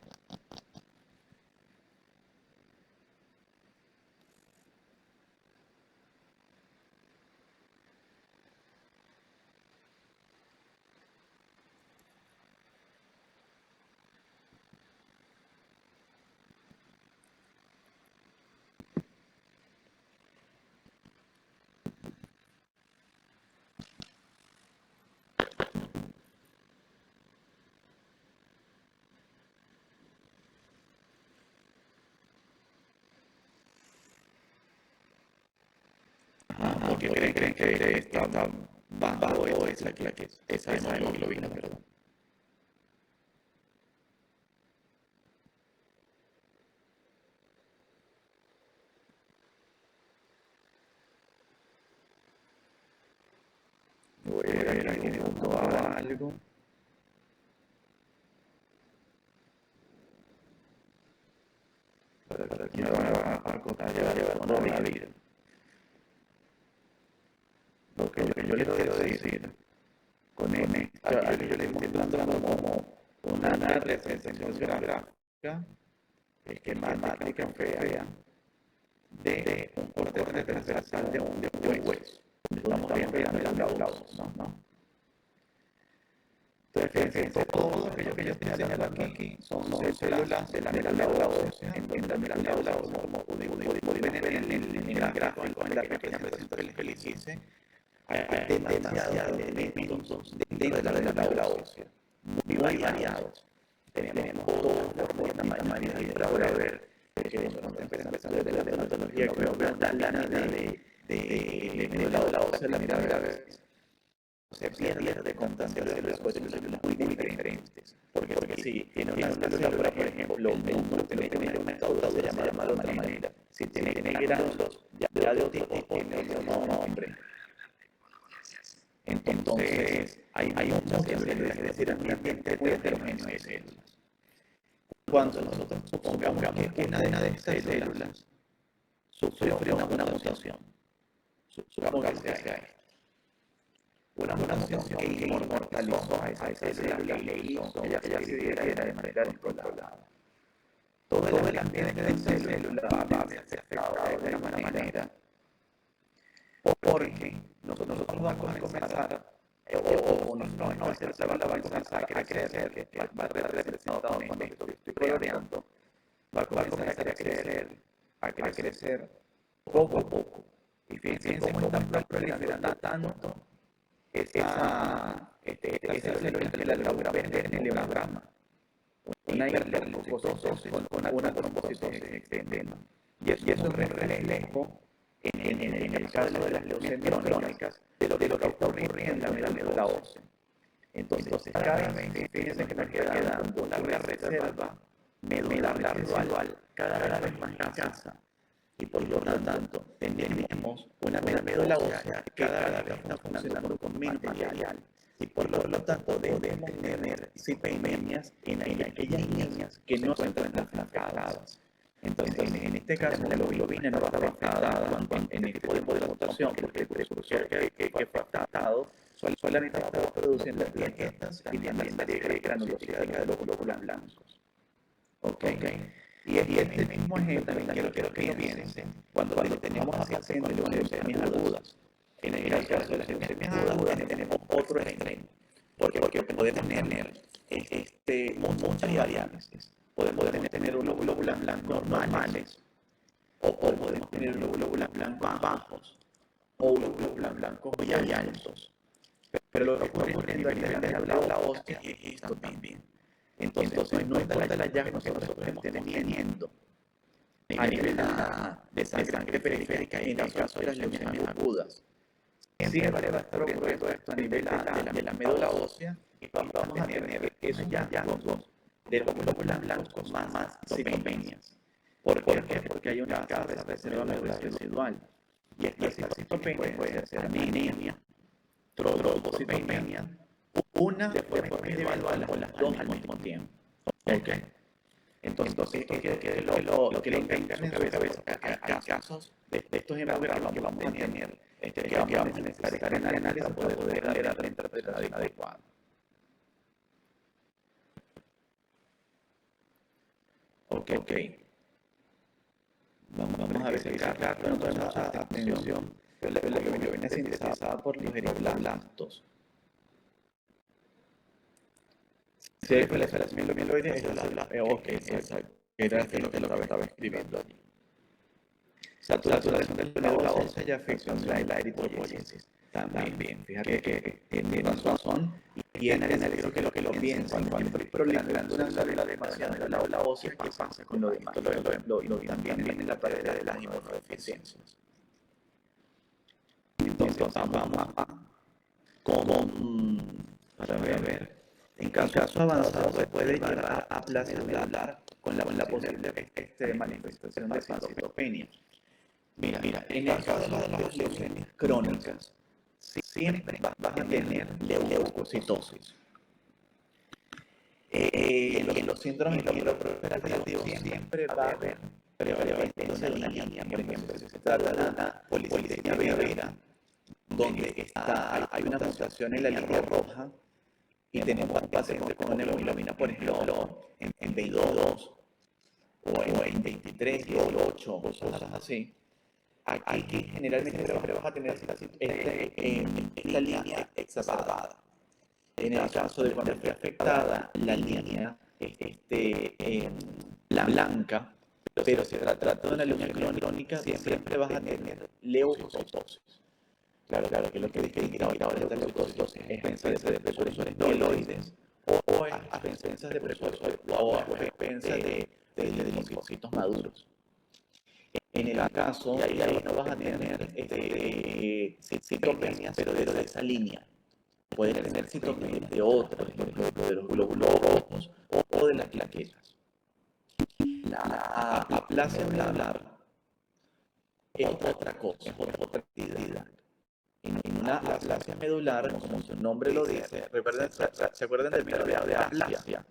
Porque creen que está bajo esa hemoglobina, perdón. Voy a ver aquí de fondo algo. Para que me va a contar llevar una vida. Lo que yo le quiero decir con esta, yo le estoy dando como una representación gráfica, esquemática fea, de un corte transversal de un hueso. Estamos viendo el oso, ¿no? Entonces, fíjense, todo aquello que yo estoy señalando aquí son células de la médula ósea, en donde la médula ósea, como pueden ver en el gráfico, en la pequeña presentación que les hice, hay demasiados elementos dentro de la médula ósea, muy variados. Tenemos todos los formas y para ver que empezando de la dermatología, que veo la lana de médula ósea, la primera vez se pierde contacto de células muy diferentes. Porque si tiene una célula, por ejemplo, el músculo tiene una estructura llamada de otra manera. Si tiene gránulos, ya de otro tipo, tiene otro nombre. Entonces, hay muchas células, es decir, un ambiente muy heterogéneo de células. Cuando nosotros supongamos que una de estas células sufrió una mutación, supongamos que sea esto. Una mutación que inmortalizó a esa célula y le hizo que ella se dividiera de manera descontrolada. Todo el ambiente de esa célula va a verse afectado de alguna manera, porque nosotros vamos a comenzar, o nuestra célula va a comenzar a crecer, que va a representar con esto que estoy coloreando, va a comenzar a crecer poco a poco. Y fíjense cómo está proliferando tanto esa célula que la logra ver en el hemograma, una hiperleucocitosis con una trombocitosis extrema. Y eso es un reflejo en el caso de las leucemias crónicas de lo que está ocurriendo en la médula ósea. Entonces, cada vez, fíjense que me queda una reserva medular residual cada vez más escasa. Y por lo tanto, tenemos una médula ósea que cada vez está funcionando con menos material. y por lo tanto debemos tener citopenias en aquellas líneas que no se encuentran afectadas. Entonces, en este caso, la hemoglobina no va afectada en este tipo de mutación, porque el precursor que fue afectado solamente estaba produciendo plaquetas y también la granulosidad de los glóbulos blancos. ¿Ok? Y este mismo ejemplo también quiero que lo piensen cuando tenemos a pacientes con leucemias agudas. En el caso de las leucemias agudas tenemos otro extremo, porque podemos tener muchas variantes. Podemos tener unos glóbulos blancos normales, o podemos tener unos glóbulos blancos bajos, o unos glóbulos blancos muy altos. Pero lo que ocurre a nivel de la médula ósea es esto también. Entonces, no importa el hallazgo que nosotros estemos teniendo a nivel de sangre periférica y en el caso de las leucemias agudas, siempre va a estar ocurriendo esto a nivel de la médula ósea y vamos a tener esos hallazgos de los glóbulos blancos más citopenias. ¿Por qué? Porque hay una tasa de reserva medular residual. Y esta citopenia puede ser anemia, trombocitopenia, una después individual o las dos al mismo tiempo. ¿Ok? Entonces, esto quiere que lo tengan en su cabeza. Hay casos de estos hemogramas que vamos a tener, que vamos a necesitar en análisis para poder dar la interpretación adecuada. Ok. Vamos a verificar. Bueno, toda nuestra atención, la hemoglobina es sintetizada por los eritroblastos. Sí, pues la separación amiloide es ok, exacto. Era lo que estaba escribiendo allí. Saturación de la médula ósea y afección de la eritropoyesis. También, fíjate que tiene razón y en el creo que lo piensan cuando hay proliferando una célula demasiado en la médula ósea, ¿qué pasa con lo demás? También viene la parte de las inmunodeficiencias. Entonces vamos a para ver. En caso avanzado se puede llegar a aplasia celular con la posible manifestación de citopenia. Mira, en el caso de las leucemias crónicas, siempre vas a tener leucocitosis. En los síndromes mieloproliferativos siempre va a haber prevalencia de una línea, por ejemplo, si se trata de una policythemia vera, donde hay una mutación en la línea roja y tenemos un paciente con una hemoglobina, por ejemplo, en 22 o en 23, 18, cosas así. Aquí generalmente siempre vas a tener esta línea exacerbada. En el caso de cuando esté afectada la línea la blanca, pero si se trata de una leucemia crónica, siempre vas a tener leucocitosis. Claro, que lo que distingue ahora de la leucocitosis es presencia de precursores mieloides o presencia de precursores o presencia de linfocitos maduros. En el caso, y ahí no vas a tener citopenias, pero de esa línea. Puedes tener citopenias de otras, por ejemplo, de los glóbulos rojos o de las plaquetas. La aplasia medular es otra cosa, es otra actividad. En una aplasia medular, como su nombre lo dice, ¿se acuerdan del mito de aplasia?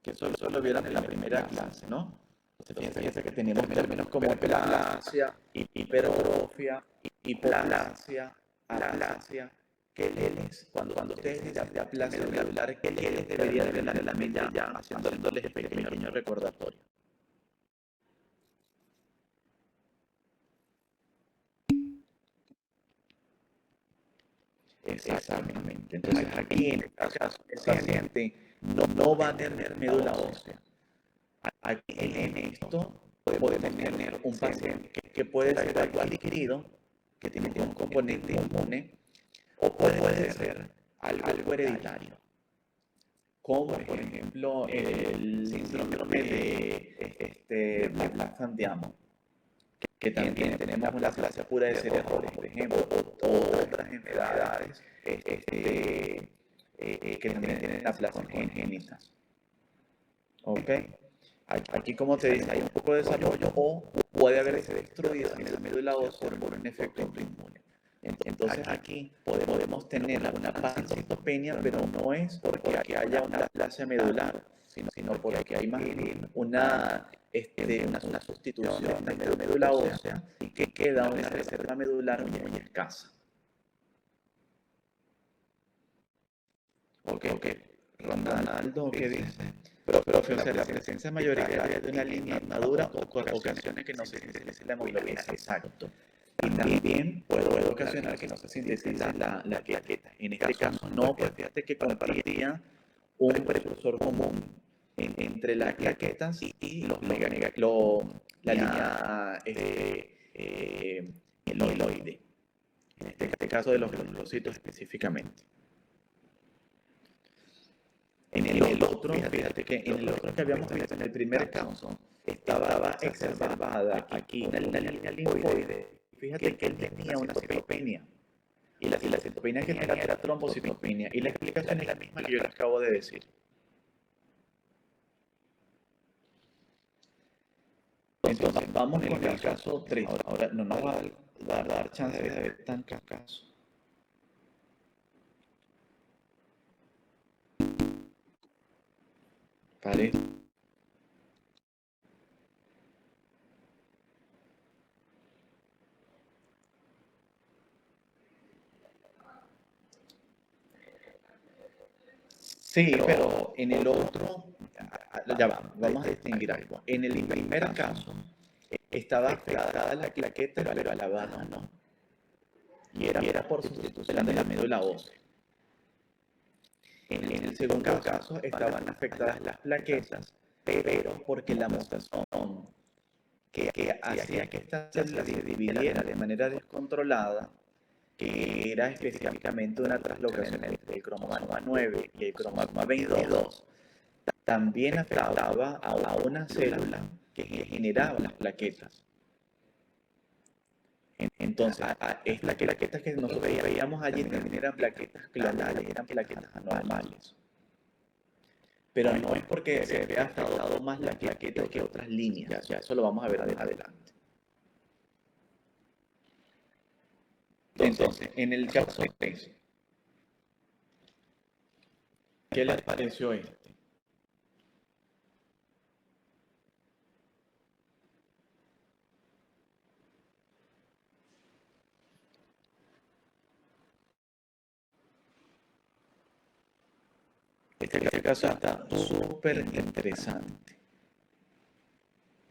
Que solo vieron en la primera clase, ¿no? Entonces, fíjense que tenemos términos como aplasia, hipertrofia, hipoplasia, aplasia. ¿Qué les? Cuando ustedes dicen de aplasia medular, ¿qué les debería de tener en la mente ya haciéndoles este pequeño recordatorio? Exactamente. Entonces, aquí en este caso, el paciente no va a tener médula ósea. Aquí en esto podemos tener un paciente que puede ser algo adquirido, que tiene un componente inmune, o puede ser algo hereditario, como por ejemplo el síndrome de Black-Van-Diamond, que también tenemos la aplasia pura de cerebro, por ejemplo, o otras enfermedades que también tienen aplasia congénita. ¿Ok? Aquí, como te dice, hay un poco de desarrollo o puede haberse destruido en la médula ósea por un efecto autoinmune. Entonces aquí podemos tener una pancitopenia, pero no es porque haya una aplasia medular, sino porque hay más bien una sustitución de médula ósea y que queda una reserva medular muy escasa. Ok, Ronaldo, ¿qué dice? Profe, o sea, la presencia mayoritaria de una línea inmadura o ocasiones que no se sintetice la hemoglobina. Exacto. Y también puede ocasionar que no se sintetice la plaqueta. En este caso no, pues fíjate que compartía un precursor común entre las plaquetas y la línea amiloide. En este caso de los granulocitos específicamente. En el otro, fíjate que en el otro que habíamos visto, en el primer caso, estaba exacerbada aquí una línea linfoide. Fíjate que él tenía una citopenia. Y la citopenia que tenía era trombocitopenia. Y la explicación es la misma que yo les acabo de decir. Entonces, vamos con el caso 3. Ahora no nos va a dar chance de ver tantos casos. ¿Vale? Sí, pero en el otro, ya vamos a distinguir algo. En el primer caso, estaba afectada la plaqueta, pero a la baja no. Y era por sustitución de la médula ósea. En el segundo caso, estaban afectadas las plaquetas, pero porque la mutación que hacía que esta célula se dividiera de manera descontrolada, que era específicamente una translocación entre el cromosoma 9 y el cromosoma 22, también afectaba a una célula que generaba las plaquetas. Entonces, las plaquetas que nosotros veíamos allí también eran plaquetas clonales, eran plaquetas anormales. Pero no es porque se vea afectado más la plaqueta que otras líneas. Ya eso lo vamos a ver adelante. Entonces, en el caso 3, ¿qué les pareció este? Este caso está súper interesante.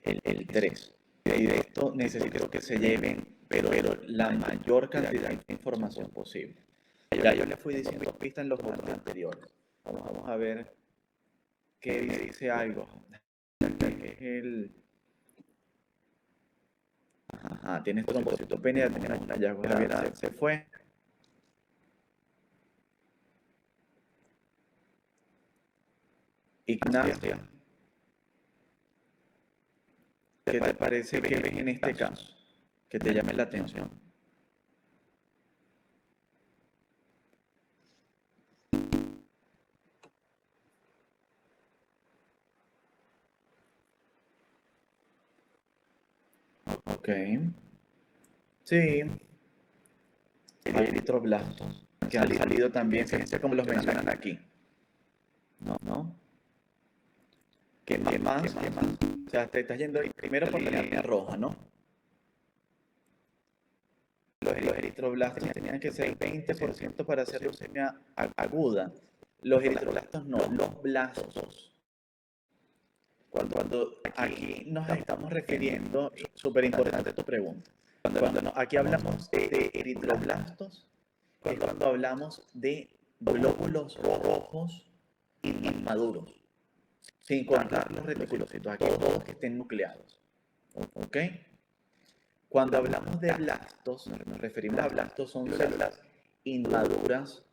El 3. Y de esto necesito que se lleven, pero la mayor cantidad de información posible. Ya yo les fui diciendo pistas en los módulos anteriores. Vamos a ver qué dice algo. Es el... Ajá, tienes trombocitopenia, tenemos un hallazgo Javier, se fue. Ignacia, ¿qué te parece que ves en este caso? Que te llame la atención. Ok. Sí, hay eritroblastos que han salido también, fíjense cómo los mencionan aquí. ¿No? ¿Qué más? O sea, te estás yendo primero por la línea roja, ¿no? Los eritroblastos tenían que ser 20% para hacer leucemia aguda. Los eritroblastos no, los blastos. Cuando aquí nos estamos refiriendo, súper importante tu pregunta. Aquí hablamos de eritroblastos, es cuando hablamos de glóbulos rojos inmaduros, sin contar los reticulocitos, aquí todos que estén nucleados. ¿Ok? Cuando hablamos de blastos, nos referimos a blastos, son células inmaduras,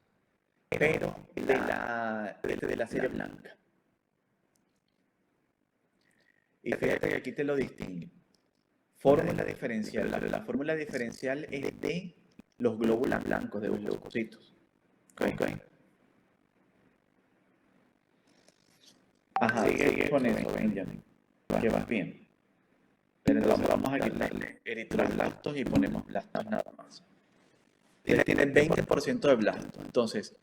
pero de la serie blanca. Y fíjate que aquí te lo distingue. Fórmula diferencial. La fórmula diferencial es de los glóbulos blancos de los leucocitos. ¿Ok? Ajá, sigue con eso, Benjamin. Que vas bien. Pero entonces vamos a quitarle eritroblastos y ponemos blastos nada más. tiene 20% de blasto. Entonces,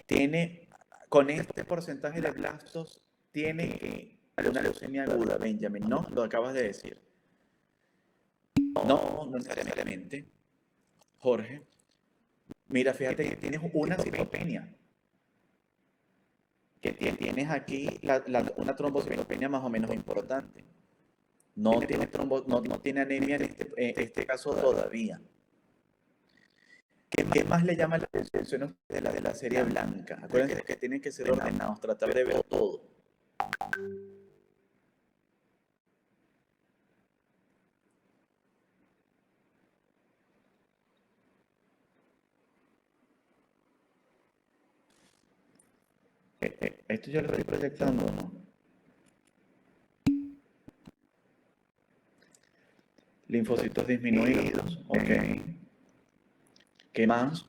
tiene, con este porcentaje de blastos, tiene una leucemia aguda, Benjamin, ¿no? Lo acabas de decir. No, no necesariamente, Jorge. Mira, fíjate que tienes una citopenia, que tienes aquí una trombocitopenia más o menos importante. No tiene, no tiene anemia en este caso todavía. ¿Qué más le llama la atención de la serie blanca? Acuérdense que tienen que ser ordenados, tratar de ver todo. Esto yo lo estoy proyectando, ¿no? Linfocitos disminuidos, ok. ¿Qué más?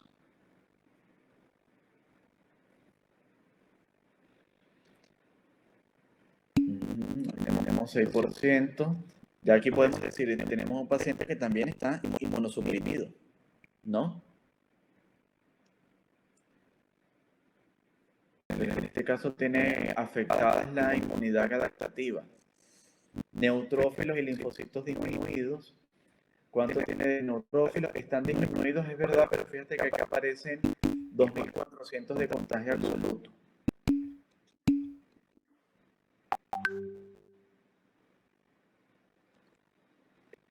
Tenemos 6%. Ya aquí podemos decir, tenemos un paciente que también está inmunosuprimido, ¿no? En este caso tiene afectada la inmunidad adaptativa. Neutrófilos y linfocitos disminuidos. ¿Cuánto tiene de neutrófilos? Están disminuidos, es verdad, pero fíjate que acá aparecen 2.400 de contagio absoluto.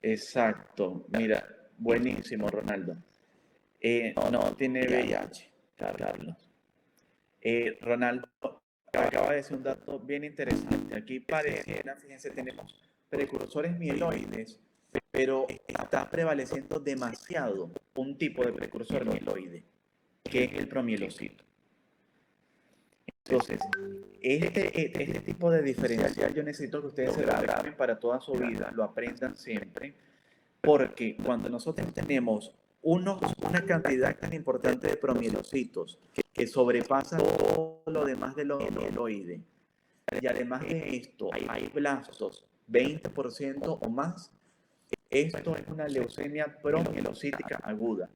Exacto. Mira, buenísimo, Ronaldo. No tiene VIH, Carlos. Ronaldo acaba de decir un dato bien interesante. Aquí pareciera, fíjense, tenemos precursores mieloides, pero está prevaleciendo demasiado un tipo de precursor mieloide, que es el promielocito. Entonces, este tipo de diferencial yo necesito que ustedes se lo graben para toda su vida, lo aprendan siempre, porque cuando nosotros tenemos una cantidad tan importante de promielocitos que sobrepasa todo lo demás de los mieloides, y además de esto hay blastos 20% o más, esto es una leucemia promielocítica aguda.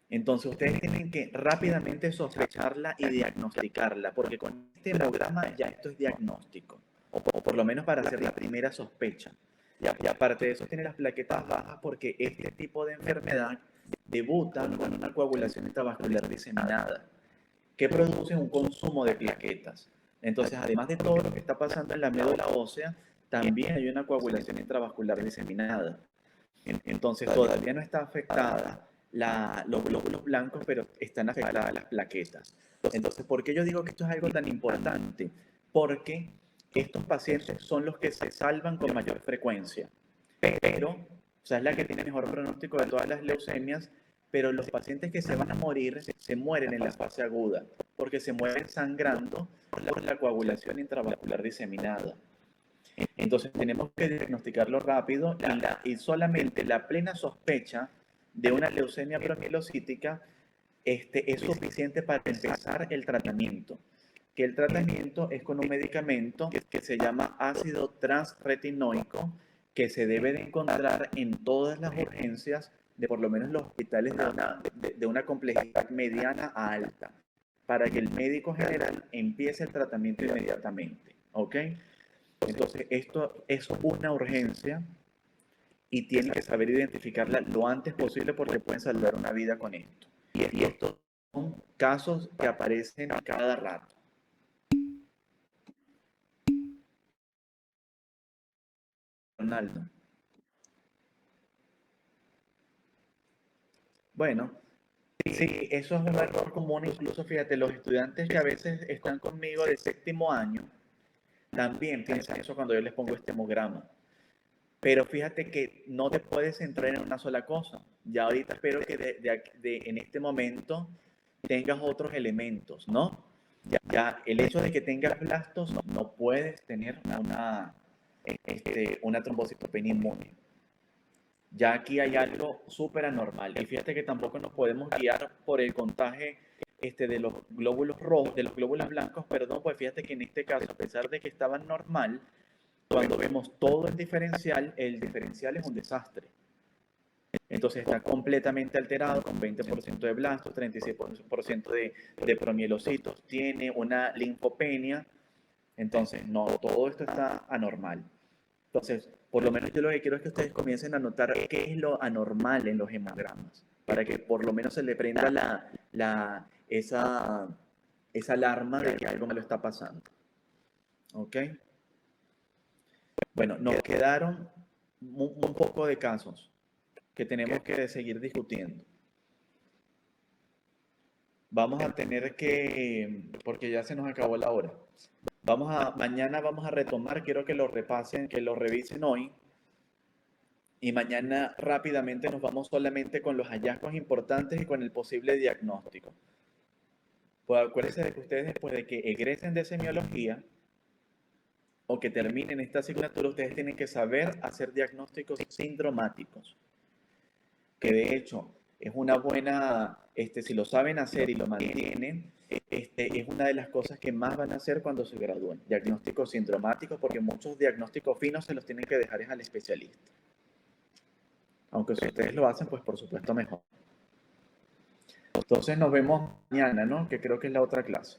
Entonces ustedes tienen que rápidamente sospecharla y diagnosticarla, porque con este hemograma ya esto es diagnóstico, o por lo menos para hacer la primera sospecha. Y aparte de eso tiene las plaquetas bajas porque este tipo de enfermedad debuta con una coagulación intravascular diseminada, que produce un consumo de plaquetas. Entonces, además de todo lo que está pasando en la médula ósea, también hay una coagulación intravascular diseminada. Entonces, todavía no está afectada los glóbulos blancos, pero están afectadas las plaquetas. Entonces, ¿por qué yo digo que esto es algo tan importante? Porque estos pacientes son los que se salvan con mayor frecuencia, pero, o sea, es la que tiene mejor pronóstico de todas las leucemias, pero los pacientes que se van a morir se mueren en la fase aguda, porque se mueren sangrando por la coagulación intravascular diseminada. Entonces tenemos que diagnosticarlo rápido y solamente la plena sospecha de una leucemia promielocítica es suficiente para empezar el tratamiento. Que el tratamiento es con un medicamento que se llama ácido transretinoico, que se debe de encontrar en todas las urgencias de por lo menos los hospitales de una complejidad mediana a alta, para que el médico general empiece el tratamiento inmediatamente. ¿Ok? Entonces, esto es una urgencia y tienen que saber identificarla lo antes posible porque pueden salvar una vida con esto. Y estos son casos que aparecen cada rato. Ronaldo. Bueno, sí, eso es un error común. Incluso, fíjate, los estudiantes que a veces están conmigo de séptimo año también piensan eso cuando yo les pongo este hemograma. Pero fíjate que no te puedes centrar en una sola cosa. Ya ahorita espero que en este momento tengas otros elementos, ¿no? Ya el hecho de que tengas blastos no puedes tener una trombocitopenia inmune. Ya aquí hay algo súper anormal. Y fíjate que tampoco nos podemos guiar por el contagio de los glóbulos rojos, de los glóbulos blancos, perdón, pues fíjate que en este caso, a pesar de que estaban normal, cuando vemos todo el diferencial es un desastre. entonces está completamente alterado con 20% de blastos, 36% de promielocitos, tiene una linfopenia, entonces no, todo esto está anormal. Entonces, por lo menos yo lo que quiero es que ustedes comiencen a notar qué es lo anormal en los hemogramas, para que por lo menos se le prenda esa alarma de que algo me lo está pasando. ¿Ok? Bueno, nos quedaron un poco de casos que tenemos que seguir discutiendo. Vamos a tener que, porque ya se nos acabó la hora. Mañana vamos a retomar, quiero que lo repasen, que lo revisen hoy. Y mañana rápidamente nos vamos solamente con los hallazgos importantes y con el posible diagnóstico. Pues acuérdense de que ustedes después de que egresen de semiología o que terminen esta asignatura, ustedes tienen que saber hacer diagnósticos sindromáticos. Que de hecho es una buena, si lo saben hacer y lo mantienen, es una de las cosas que más van a hacer cuando se gradúen. Diagnósticos sindromáticos, porque muchos diagnósticos finos se los tienen que dejar al especialista. Aunque si ustedes lo hacen, pues por supuesto mejor. Entonces nos vemos mañana, ¿no? Que creo que es la otra clase.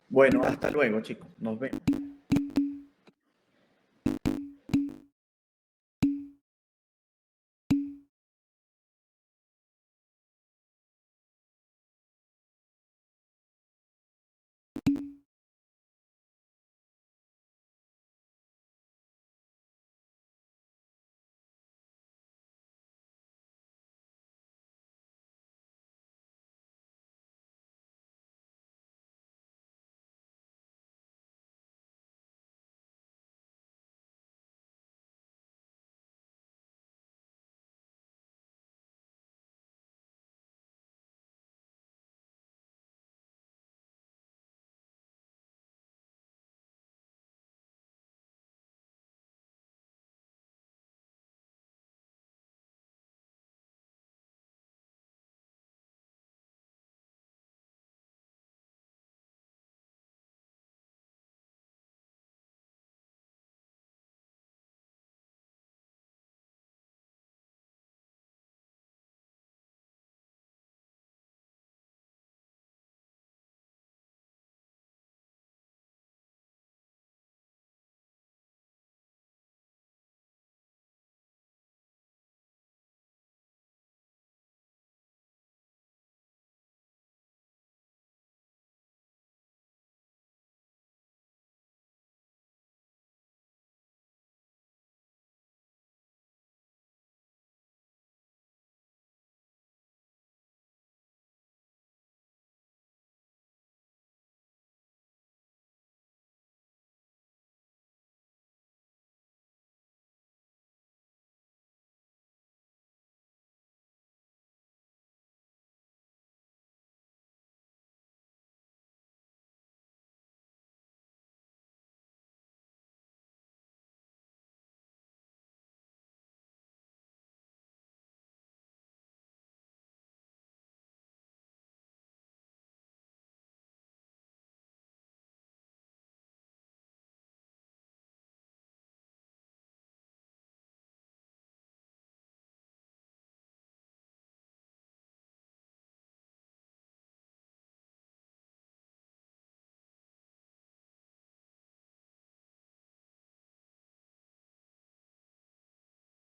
Bueno, hasta luego, chicos. Nos vemos.